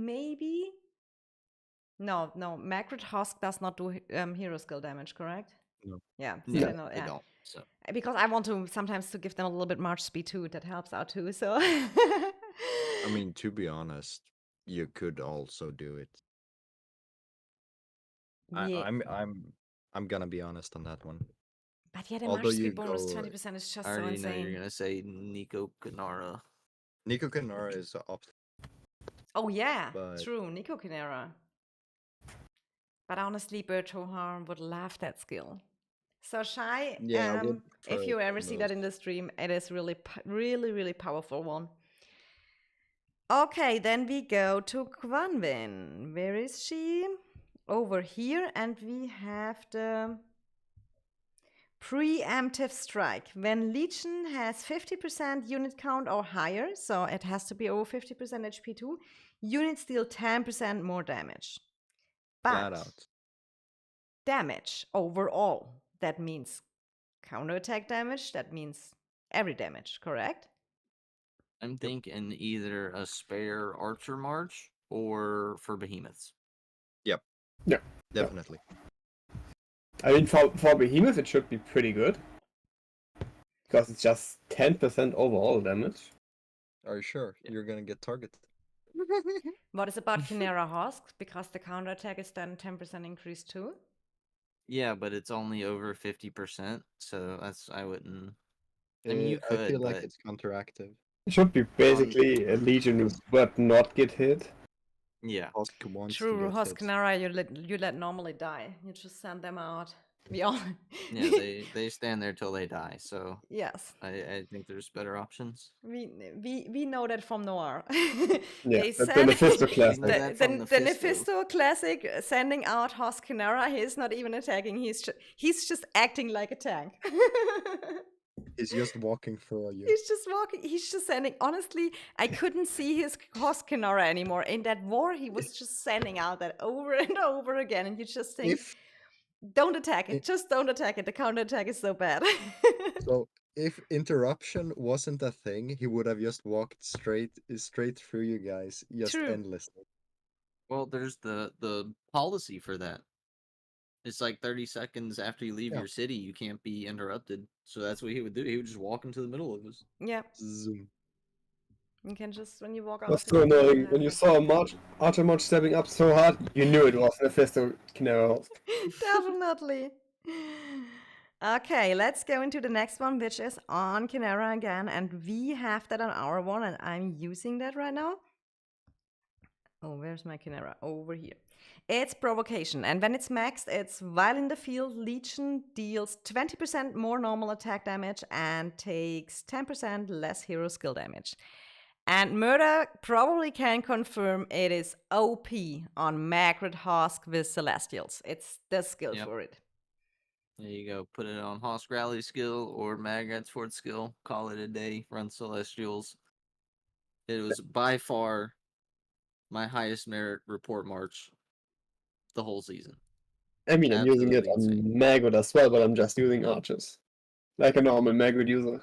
No. Magret Hosk does not do hero skill damage, correct? No. Yeah. So Yeah, they know, they yeah. don't. So Because I want to sometimes to give them a little bit march speed too. That helps out too. So. I mean, to be honest, you could also do it. Yeah. I'm gonna be honest on that one. But yeah, the Although march you speed bonus go, 20% is just I so already know you're insane. gonna say Nico Kinnara. Nico Kinnara is up, Oh yeah, but true, Nico Kinnara. But honestly, Bertohar would love that skill. So Shai, yeah, I would if prefer you it ever the see that in the most. stream, it is really powerful one. Okay, then we go to Gwanwyn. Where is she? Over here, and we have the preemptive strike. When Legion has 50% unit count or higher, so it has to be over 50% HP too, units deal 10% more damage. Flat But out. damage overall, that means counterattack damage, that means every damage, correct? I'm thinking either a spare Archer March or for Behemoths. Yep. Yeah. Definitely. I mean, for Behemoth, it should be pretty good. Because it's just 10% overall damage. Are you sure Yeah. you're gonna get targeted? What is about Kinnara Hosk? Because the counterattack is then 10% increase too? Yeah, but it's only over 50%, so I wouldn't. I mean, you I could, feel like but it's counteractive. It should be basically a Legion who would not get hit. yeah. Hosk wants to True, get Hosk hit. Kinnara, you let normally die. You just send them out. We all. Yeah, they stand there till they die. So Yes. I think there's better options. We know that from Noir. Yeah, They that's the said Mephisto We classic. know that from the Mephisto. Mephisto classic sending out Hosk Kinnara. He is not even attacking. He's just acting like a tank. He's just walking through you. He's just walking. He's just sending. Honestly, I couldn't see his Hosk Kinnara anymore. In that war, he was just sending out that over and over again, and you just think, don't attack it. Just don't attack it. The counterattack is so bad. So if interruption wasn't a thing, he would have just walked straight through you guys, just True. endlessly. Well, there's the policy for that. It's like 30 seconds after you leave Yeah. your city, you can't be interrupted. So that's what he would do. He would just walk into the middle of us. Yeah. Zoom. You can just, when you walk It out was of the so city, you annoying. have When you that. saw Archer March stepping up so hard, you knew it was Mephisto Kinnara Hosk. Definitely. Okay, let's go into the next one, which is on Kinnara again, and we have that on our one, and I'm using that right now. Oh, where's my Kinnara? Over here. It's provocation, and when it's maxed, it's while in the field, Legion deals 20% more normal attack damage and takes 10% less hero skill damage. And Murder probably can confirm it is OP on Magret Hosk with Celestials. It's the skill for it. There you go. Put it on Hosk Rally skill or Magrat's Fort skill. Call it a day. Run Celestials. It was by far my highest merit report march the whole season. I mean, I'm using it Absolutely on Maggot as well, but I'm just using Archers. Like a normal Maggot user.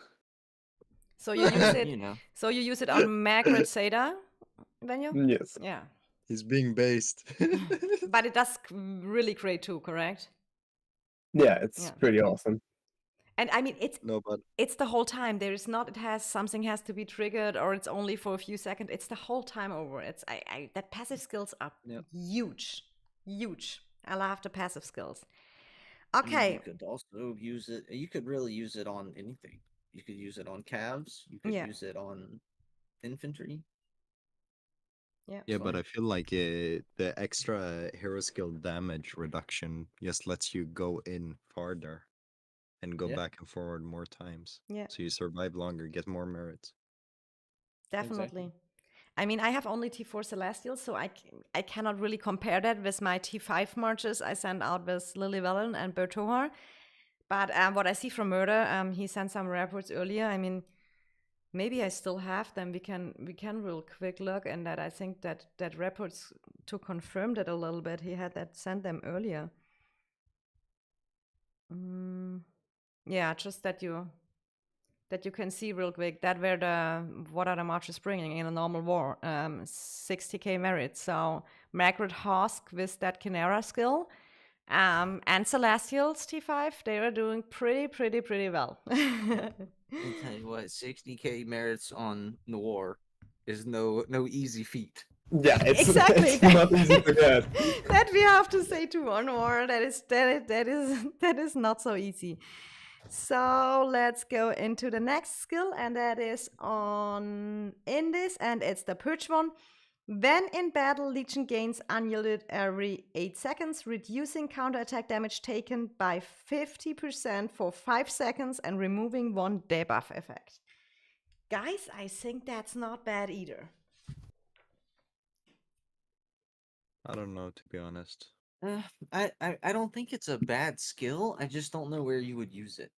So you use it. You know. So you use it on Magret Seda, Venue? Yes. Yeah. He's being based. But it does really great too, correct? Yeah, it's Yeah. pretty awesome. And I mean, No, but it's the whole time. There is not. It has something has to be triggered, or it's only for a few seconds. It's the whole time over. It's that passive skills are huge, huge. I love the passive skills. Okay. I mean, you could also use it. You could really use it on anything. You could use it on calves. You could use it on infantry. Yeah, but I feel like the extra hero skill damage reduction just lets you go in farther and go back and forward more times. Yeah. So you survive longer, get more merits. Definitely. Exactly. I mean, I have only T4 Celestials, so I cannot really compare that with my T5 marches I sent out with Velyn and Bertohar. But what I see from Murder, he sent some reports earlier. I mean, maybe I still have them. We can real quick look, and that I think that reports to confirm that a little bit. He had that sent them earlier. Yeah, just that you can see real quick that what are the marches bringing in a normal war. 60k merit. So Margaret Hosk with that Kinnara skill. And Celestials T5, they are doing pretty well. I'll tell you what, 60k merits on Noir is no easy feat. Yeah, it's, exactly. it's not easy to get. That we have to say to one more. That is not so easy. So let's go into the next skill, and that is on Indis, and it's the Purge one. When in battle, Legion gains unyielded every 8 seconds, reducing counterattack damage taken by 50% for 5 seconds and removing 1 debuff effect. Guys, I think that's not bad either. I don't know, to be honest. I don't think it's a bad skill. I just don't know where you would use it.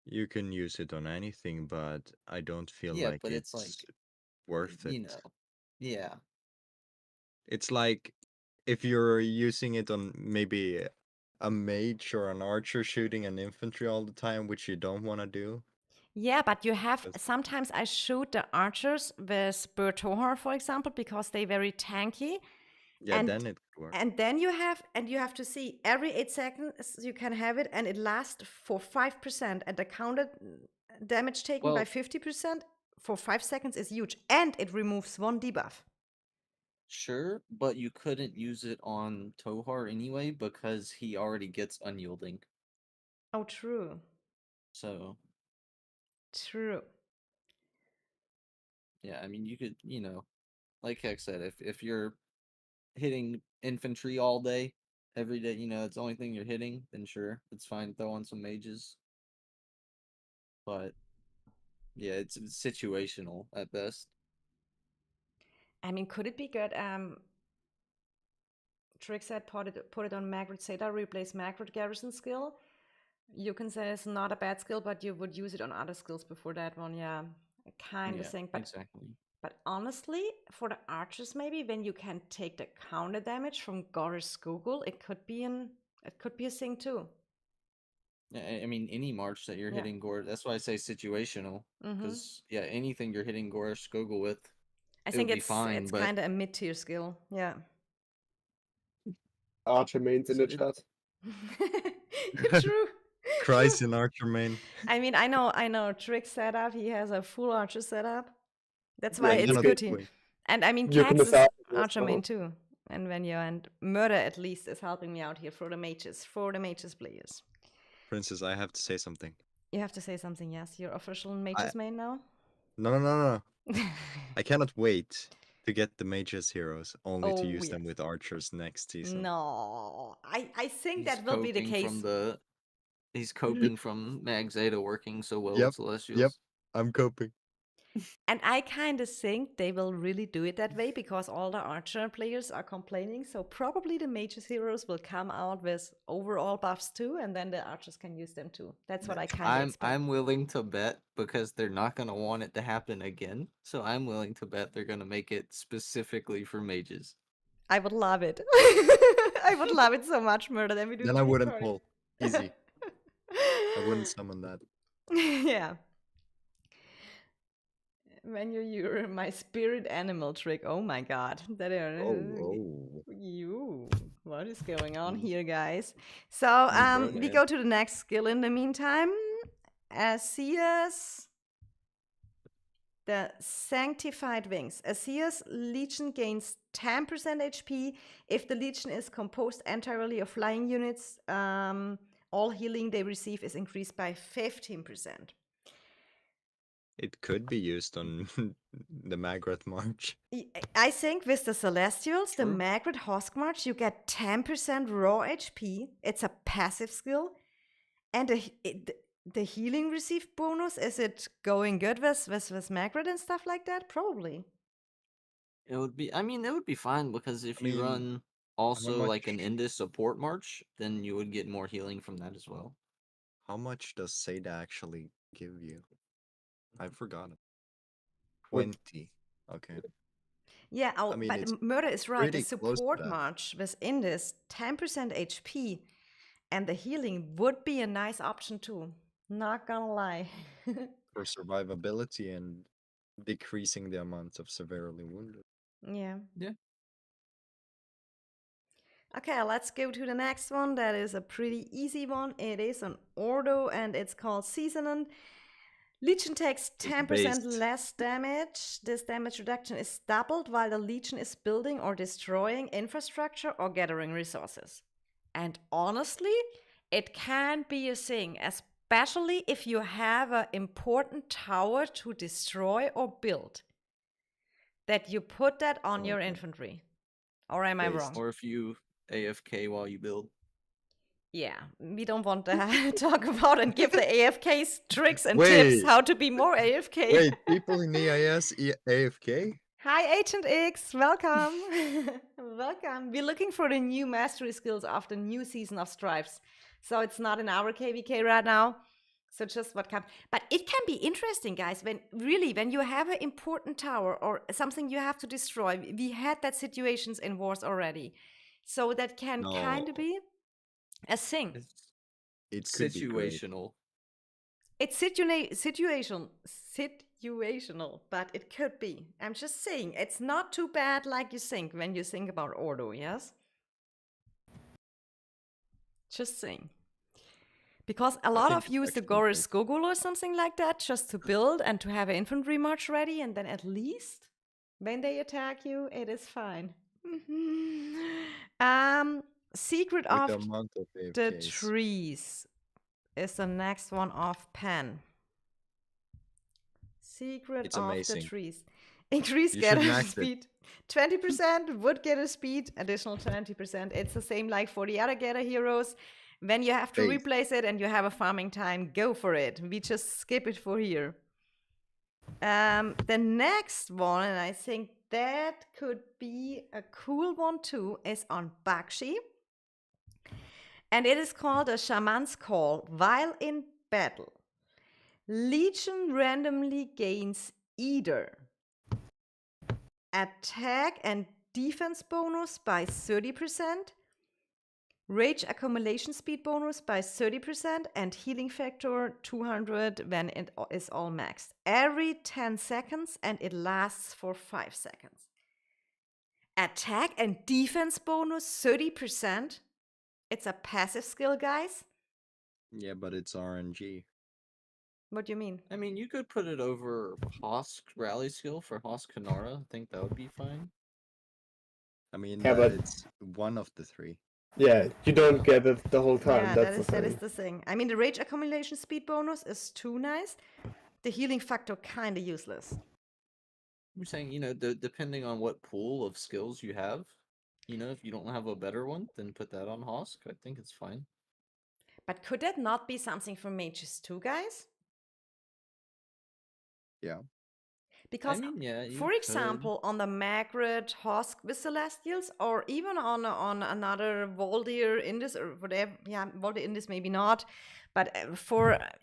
You can use it on anything, but I don't feel Yeah, like but it's it's like, worth it. you know, yeah. It's like if you're using it on maybe a mage or an archer shooting an infantry all the time, which you don't want to do. Yeah, but you have Yes. sometimes I shoot the archers with Bertohor, for example, because they're very tanky. Yeah, and then it could work. and then you have to see every 8 seconds you can have it, and it lasts for 5%, and the counter damage taken by Well, 50% for 5 seconds is huge, and it removes 1 debuff. sure, but you couldn't use it on Tohar anyway because he already gets unyielding. Oh, true. So, True. yeah, I mean, you could, like Heck said, if you're hitting infantry all day, every day, it's the only thing you're hitting, then sure, it's fine. Throw on some mages. But yeah, it's situational at best. I mean, could it be good? Trick said put it on Margaret Zeta, replace Margaret Garrison skill. You can say it's not a bad skill, but you would use it on other skills before that one. Yeah, I kind of Yeah, think. But exactly. But honestly, for the archers, maybe when you can take the counter damage from Gore's Google, it could be a thing too. Yeah, I mean, any march that you're Yeah. hitting Gore, that's why I say situational. Mhm. Because yeah, anything you're hitting Gore Skogel with, I it think would be it's fine. But kind of a mid tier skill. Yeah. Archer mains in So the chat. True. True. Christ in archer main. I mean, I know Trick's setup. He has a full archer setup. That's Yeah, why I it's cannot good. win. And I mean, You can Cax is decide archer main yourself. too. And when you're and Murder at least is helping me out here for the mages players. Princess, I have to say something. You have to say something. Yes, you're official mages main now. No. I cannot wait to get the mages heroes, only to Oh, use them yes. with archers next season. No, I think he's that will be the coping case. he's coping from Mag Zeta working so well Yep, with Celestials. Yep, I'm coping. And I kind of think they will really do it that way because all the archer players are complaining. So probably the mages heroes will come out with overall buffs too, and then the archers can use them too. That's what I kind of expect. I'm willing to bet because they're not gonna want it to happen again. So I'm willing to bet they're gonna make it specifically for mages. I would love it. I would love it so much, Murder. Then we do. Then I three wouldn't party. pull. Easy. I wouldn't summon that. Yeah. When you're my spirit animal trick. Oh my god. That is Oh. you. What is going on here, guys? So bro, we man. go to the next skill in the meantime. Atheus. The Sanctified Wings. Atheus Legion gains 10% HP. If the Legion is composed entirely of flying units, all healing they receive is increased by 15%. It could be used on the Magrat March. I think with the Celestials, the True. Margaret Hosk March, you get 10% raw HP. It's a passive skill. And the healing received bonus, is it going good with Margaret and stuff like that? Probably. It would be. I mean, it would be fine because if I you mean, run also much- like an Indus support march, then you would get more healing from that as well. How much does Seda actually give you? I forgot it. 20. Okay. Yeah, I mean, it's but Murder is right. The pretty close to support that. march within this 10% HP, And the healing would be a nice option too. Not gonna lie. For survivability and decreasing the amount of severely wounded. Yeah. Yeah. Okay, let's go to the next one. That is a pretty easy one. It is an Ordo and it's called Seasoning. Legion takes 10% based. less damage. This damage reduction is doubled while the Legion is building or destroying infrastructure or gathering resources. And honestly, it can be a thing, especially if you have an important tower to destroy or build, that you put that on your Okay. infantry. Or am I Based. wrong? Or if you AFK while you build. Yeah, we don't want to talk about and give the AFKs tricks and Wait. tips how to be more AFK. Wait, people in EIS AFK? Hi, Agent X, welcome. Welcome. We're looking for the new mastery skills after new season of Strifes. So it's not in our KVK right now. So just what comes. But it can be interesting, guys, when you have an important tower or something you have to destroy. We had that situations in wars already. So that can kind of be a thing. It's It could be great. situational. It's situational, but it could be. I'm just saying, it's not too bad like you think when you think about Ordo, yes? Just saying. Because a lot think of you use it's the actually Goris Gogol or something like that just to build and to have an infantry march ready, and then at least when they attack you, it is fine. Secret With the of amount of the AFKs. trees is the next one off Pen. Secret It's of amazing. the trees. Increase You should gather max it. speed. 20% would gather speed, additional 20%. It's the same like for the other gather heroes. When you have to Base. replace it and you have a farming time, go for it. We just skip it for here. The next one, and I think that could be a cool one too, is on Bakshi. And it is called a Shaman's Call. While in battle, Legion randomly gains either attack and defense bonus by 30%, rage accumulation speed bonus by 30%, and healing factor 200 when it is all maxed. Every 10 seconds, and it lasts for 5 seconds. Attack and defense bonus 30%. It's a passive skill, guys. Yeah, but it's RNG. What do you mean? I mean, you could put it over Hosk rally skill for Hosk Kinnara. I think that would be fine. I mean, Yeah, but it's one of the three. yeah, you don't get it the whole time. Yeah, That's that is the the thing. I mean, the rage accumulation speed bonus is too nice. The healing factor kind of useless. I'm saying, depending on what pool of skills you have, if you don't have a better one, then put that on Hosk. I think it's fine. But could that not be something for mages too, guys? Yeah. Because, I mean, yeah, you for could. example, on the Magret Hosk with Celestials, or even on another Waldyr Indus or whatever, yeah, Waldyr Indus maybe not, but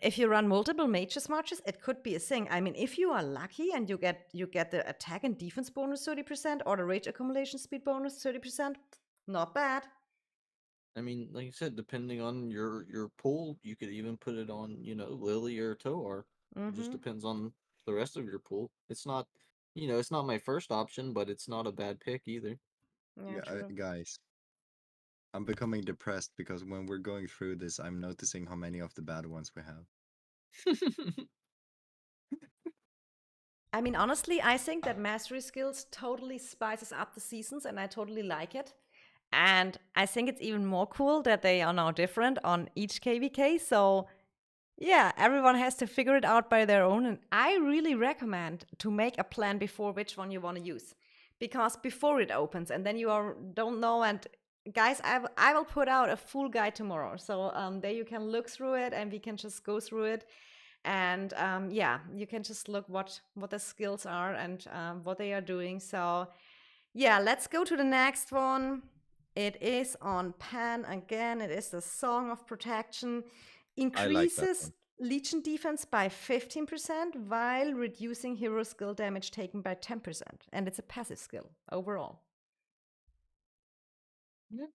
if you run multiple mages marches, it could be a thing. I mean, if you are lucky and you get the attack and defense bonus 30% or the rage accumulation speed bonus 30%, not bad. I mean, like you said, depending on your pool, you could even put it on, Lily or Toar. It just depends on the rest of your pool. It's not, it's not my first option, but it's not a bad pick either. Yeah, true. Guys, I'm becoming depressed because when we're going through this, I'm noticing how many of the bad ones we have. I mean, honestly, I think that mastery skills totally spices up the seasons, and I totally like it. And I think it's even more cool that they are now different on each KVK. So, yeah, everyone has to figure it out by their own. And I really recommend to make a plan before which one you want to use, because before it opens, and then don't know. And guys, I will put out a full guide tomorrow, so there you can look through it, and we can just go through it. And yeah, you can just look what the skills are and what they are doing. So yeah, let's go to the next one. It is on Pan again. It is the Song of Protection. Increases Legion defense by 15% while reducing hero skill damage taken by 10%. And it's a passive skill overall. Yeah.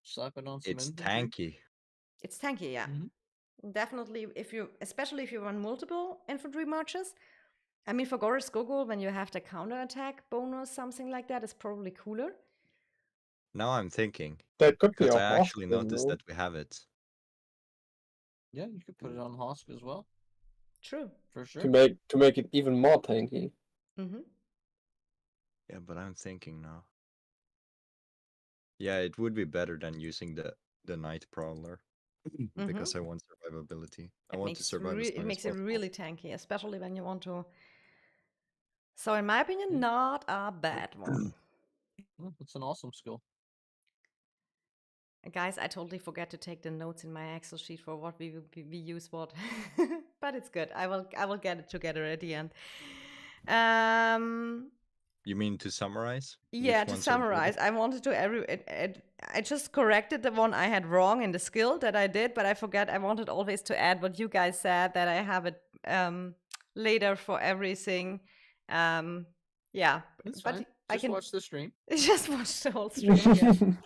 Slap it on some It's infantry. tanky. It's tanky, yeah. Definitely, especially if you run multiple infantry marches. I mean, for Gore's Gogol, when you have the counterattack bonus, something like that is probably cooler. Now I'm thinking, That could be because a I Hosk actually thing, noticed though. that we have it. Yeah, you could put it on Hosk as well, True. for sure. To make it even more tanky. Mm-hmm. Yeah, but I'm thinking now. Yeah, it would be better than using the Night Prowler. Because I want survivability. I want to survive as It long as makes it possible. really tanky, especially when you want to. So, in my opinion, not a bad one. Well, it's an awesome skill. Guys, I totally forget to take the notes in my Excel sheet for what we use what, but it's good. I will get it together at the end. You mean to summarize? Yeah, to summarize, I wanted to I just corrected the one I had wrong in the skill that I did, but I forgot I wanted always to add what you guys said, that I have it later for everything. Yeah, It's but fine. I Just can watch the stream. just watch the whole stream again.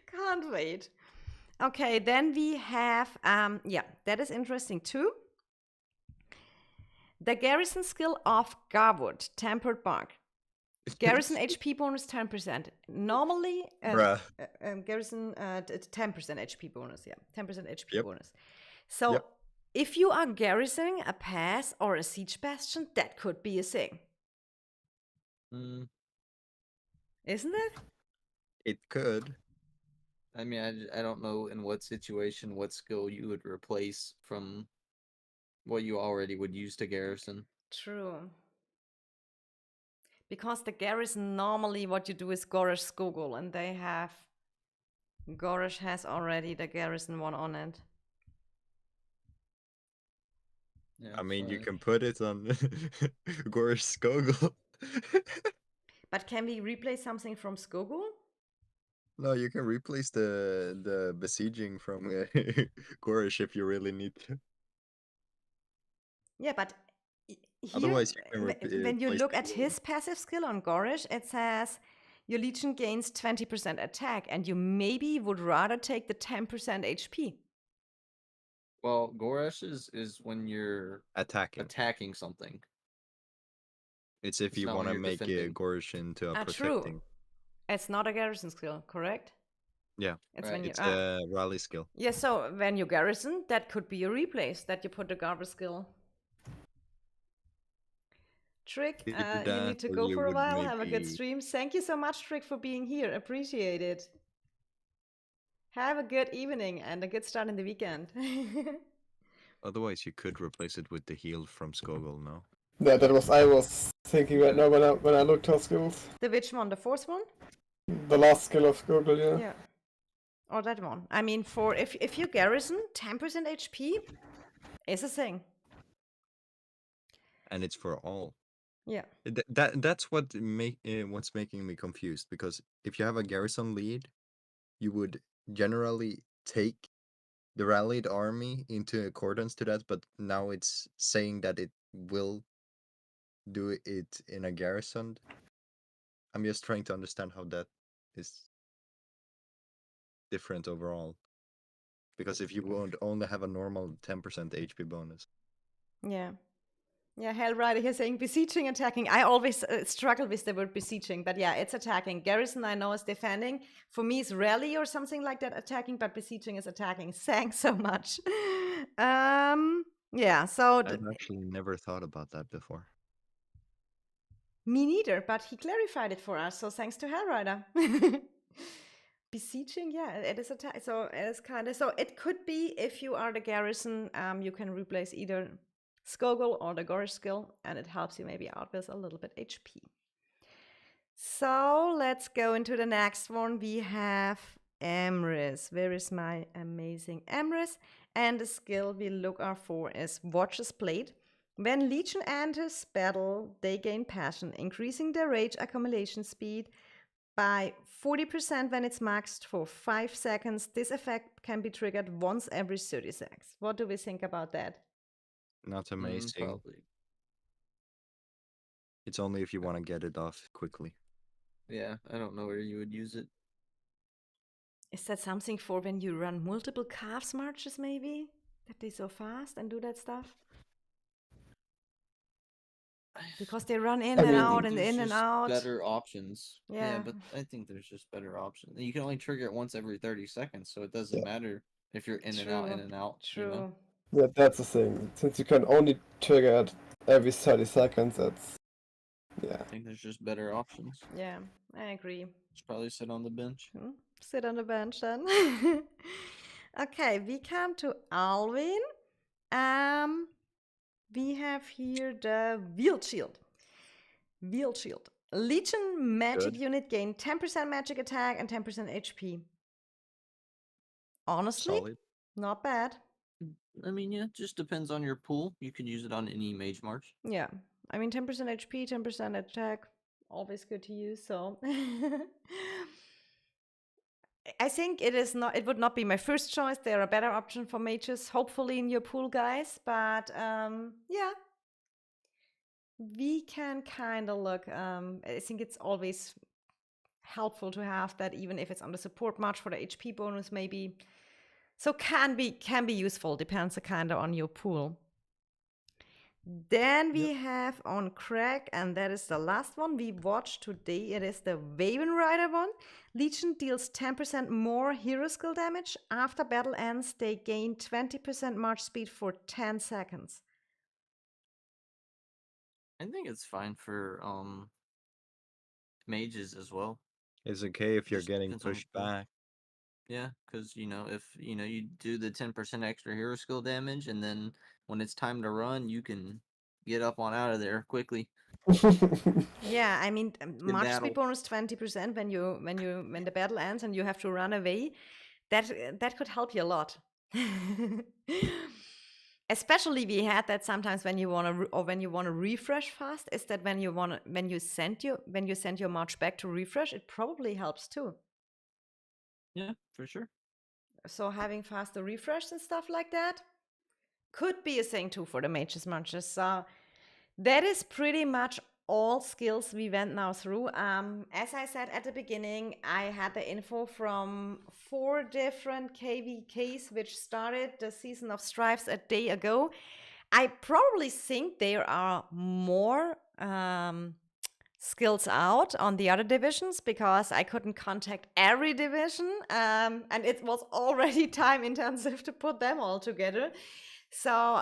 Can't wait. Okay, then we have yeah, that is interesting too. The garrison skill of Garwood, Tempered Bark. Garrison HP bonus 10%. Normally, garrison 10% HP bonus. Yeah, 10% HP bonus. So if you are garrisoning a pass or a siege bastion, that could be a thing. Isn't it? It could. I mean, I don't know in what situation, what skill you would replace from what you already would use to garrison. True. Because the garrison, normally what you do is Goresh Skogul, and they have... Goresh has already the garrison one on it. Yeah, I mean, you can put it on Goresh Skogul. But can we replace something from Skogul? No, you can replace the besieging from Goresh if you really need to. Yeah, but here, Otherwise, you can when you replace look at his passive skill on Goresh, it says your Legion gains 20% attack, and you maybe would rather take the 10% HP. Well, Goresh is when you're attacking something. It's if you want to make Goresh into a protecting. True. It's not a garrison skill, correct? Yeah, it's when you it's a rally skill. Yeah, so when you garrison, that could be a replace that you put the Garber skill. Trick, you need to go for a while. Have a good stream. Thank you so much, Trick, for being here. Appreciate it. Have a good evening and a good start in the weekend. Otherwise, you could replace it with the heal from Skogul, no? Yeah, that was I was thinking right now when I looked at skills. The which one? The fourth one? The last skill of Skogul, yeah. Yeah. Or that one. I mean, for if you garrison, 10% HP is a thing. And it's for all. Yeah. That's what's making me confused, because if you have a garrison lead, you would generally take the rallied army into accordance to that, but now it's saying that it will do it in a garrison. I'm just trying to understand how that is different overall. Because if you would only have a normal 10% HP bonus. Yeah. Yeah, Hellrider here saying besieging, attacking. I always struggle with the word besieging, but yeah, it's attacking. Garrison, I know, is defending. For me, it's rally or something like that, attacking, but besieging is attacking. Thanks so much. Yeah, so... I've actually never thought about that before. Me neither, but he clarified it for us, so thanks to Hellrider. Besieging, yeah, it is attack. So it is kind of... So it could be, if you are the garrison, you can replace either Skogul or the Goresh skill, and it helps you maybe out with a little bit HP. So let's go into the next one. We have Emrys. Where is my amazing Emrys? And the skill we look out for is Watcher's Blade. When Legion enters battle, they gain passion, increasing their rage accumulation speed by 40% when it's maxed for 5 seconds. This effect can be triggered once every 30 seconds. What do we think about that? Not amazing. Probably. It's only if you want to get it off quickly. Yeah, I don't know where you would use it. Is that something for when you run multiple calves marches, maybe? That they so fast and do that stuff? Because they run in I and mean, out think and there's in and just out. better options. Yeah. But I think there's just better options. You can only trigger it once every 30 seconds, so it doesn't Yeah. matter if you're in and out, True. in and out. True. You know? Yeah, that's the thing. Since you can only trigger it every 30 seconds, that's... Yeah. I think there's just better options. Yeah, I agree. Just probably sit on the bench. Sit on the bench then. Okay, we come to Alwyn. We have here the Wield Shield. Wield Shield. Legion magic Good. unit gain 10% magic attack and 10% HP. Honestly, Solid. not bad. I mean, yeah, just depends on your pool. You can use it on any mage march. Yeah, I mean 10% HP, 10% attack, always good to use. So I think it would not be my first choice. There are better options for mages, hopefully in your pool, guys. But yeah, we can kind of look. I think it's always helpful to have that, even if it's on the support march for the HP bonus, maybe. So can be useful. Depends kind of on your pool. Then we have on Kregg, and that is the last one we watched today. It is the Waven Rider one. Legion deals 10% more hero skill damage. After battle ends, they gain 20% march speed for 10 seconds. I think it's fine for mages as well. It's okay if you're Just getting depends on pushed the pool. back. Yeah, because if you do the 10% extra hero skill damage, and then when it's time to run, you can get up on out of there quickly. Yeah, I mean, march battle. speed bonus 20% when the battle ends and you have to run away. That could help you a lot. Especially we had that sometimes when you want to refresh fast. Is that when you send your march back to refresh, it probably helps too. Yeah, for sure. So having faster refresh and stuff like that could be a thing too for the mages marches. So that is pretty much all skills we went now through. As I said at the beginning, I had the info from 4 different KVKs, which started the season of Strifes a day ago. I probably think there are more skills out on the other divisions because I couldn't contact every division, and it was already time intensive to put them all together. So,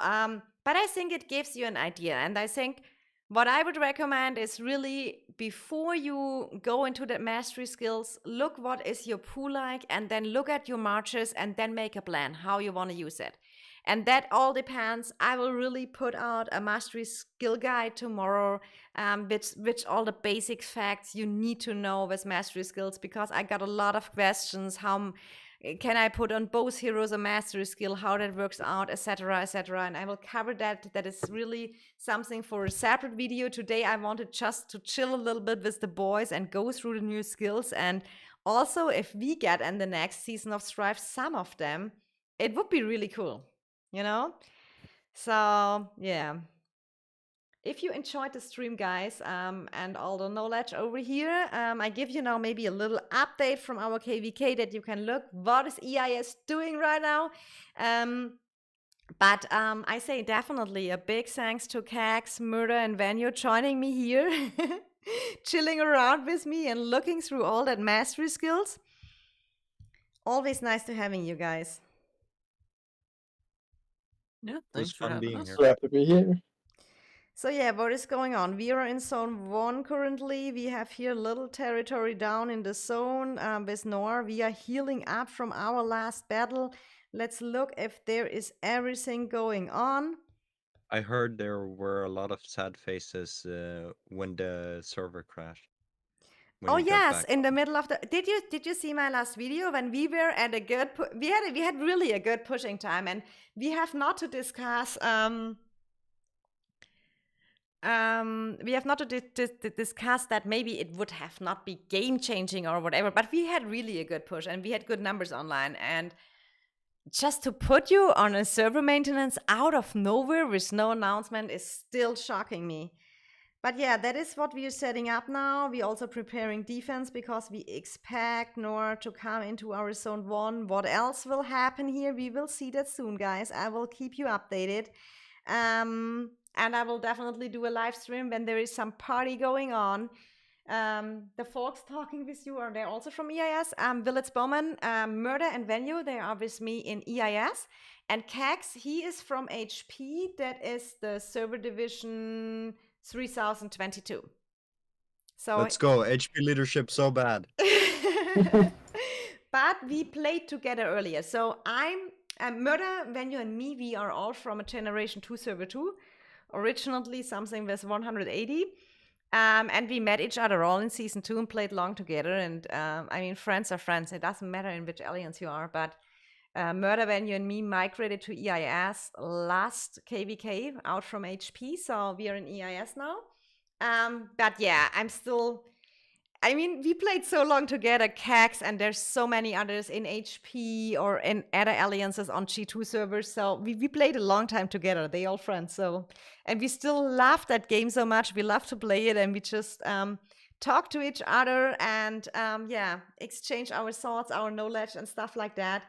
but I think it gives you an idea, and I think what I would recommend is really, before you go into the mastery skills, look what is your pool like, and then look at your marches, and then make a plan how you want to use it. And that all depends. I will really put out a mastery skill guide tomorrow, which all the basic facts you need to know with mastery skills, because I got a lot of questions. How can I put on both heroes a mastery skill, how that works out, etc., etc. And I will cover that. That is really something for a separate video. Today I wanted just to chill a little bit with the boys and go through the new skills. And also, if we get in the next season of Strife some of them, it would be really cool, So yeah, if you enjoyed the stream, guys, and all the knowledge over here, I give you now maybe a little update from our KVK that you can look what is EIS doing right now. But I say definitely a big thanks to Cax, Murder, and Vanyo joining me here, chilling around with me and looking through all that mastery skills. Always nice to having you guys. Yeah, thanks for fun having being us. here. Glad to be here. So yeah, what is going on? We are in zone 1 currently. We have here little territory down in the zone with Noir. We are healing up from our last battle. Let's look if there is everything going on. I heard there were a lot of sad faces when the server crashed. Oh yes, in the middle of the. Did you see my last video when we were at a good? We had really a good pushing time, and we have not to discuss. We have not to discuss that maybe it would have not be game changing or whatever, but we had really a good push and we had good numbers online. And just to put you on a server maintenance out of nowhere with no announcement is still shocking me. But yeah, that is what we are setting up now. We're also preparing defense because we expect Nor to come into our zone 1. What else will happen here? We will see that soon, guys. I will keep you updated. And I will definitely do a live stream when there is some party going on. The folks talking with you are they also from EIS. Village Bowman, Murder and Venue, they are with me in EIS. And Cax, he is from HP. That is the server division 3022. So Let's go. HP leadership so bad. but we played together earlier. So I'm Murder, Venue, and me. We are all from a Generation 2 server 2. Originally something with 180. And we met each other all in season 2 and played long together. And I mean, friends are friends. It doesn't matter in which alliance you are. But Murder, Venue, and me migrated to EIS last KVK out from HP. So we are in EIS now. But yeah, I'm still. I mean, we played so long together, Cax, and there's so many others in HP or in other alliances on G2 servers. So we played a long time together. They all friends. So, and we still love that game so much. We love to play it, and we just talk to each other and yeah, exchange our thoughts, our knowledge, and stuff like that.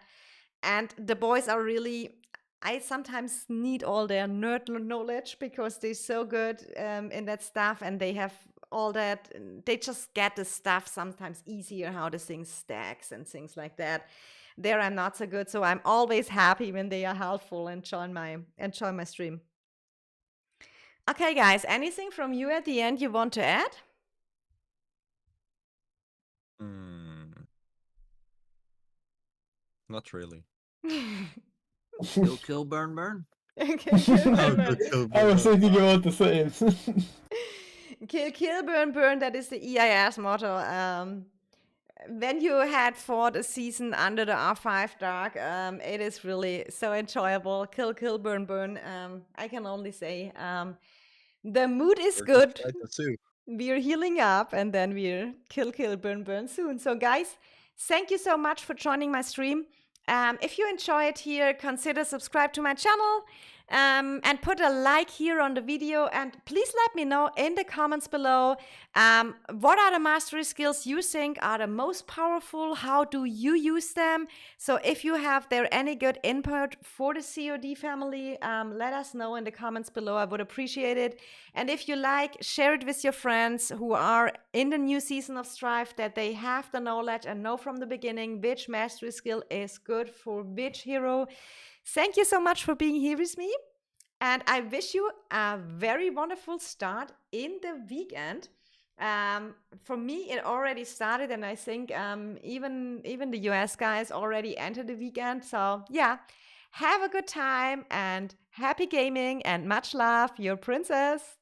And the boys are really. I sometimes need all their nerd knowledge because they're so good in that stuff, and they have all that. They just get the stuff sometimes easier, how the thing stacks and things like that. There I'm not so good, so I'm always happy when they are helpful and join my stream. Okay, guys, anything from you at the end you want to add? Not really. Kill, burn, burn. Okay, kill, burn, burn. I was thinking about the same. Kill, burn, burn. That is the EIS motto. When you had fought a season under the R5 Dark, it is really so enjoyable. Kill, burn, burn. I can only say the mood is good. We're healing up, and then we're kill, burn, burn soon. So, guys, thank you so much for joining my stream. If you enjoy it here, consider subscribe to my channel and put a like here on the video. And please let me know in the comments below what are the mastery skills you think are the most powerful? How do you use them? So if you have there any good input for the COD family, let us know in the comments below. I would appreciate it. And if you like, share it with your friends who are in the new season of Strife, that they have the knowledge and know from the beginning which mastery skill is good for which hero. Thank you so much for being here with me. And I wish you a very wonderful start in the weekend. For me, it already started, and I think even the US guys already entered the weekend. So yeah, have a good time and happy gaming and much love, your princess.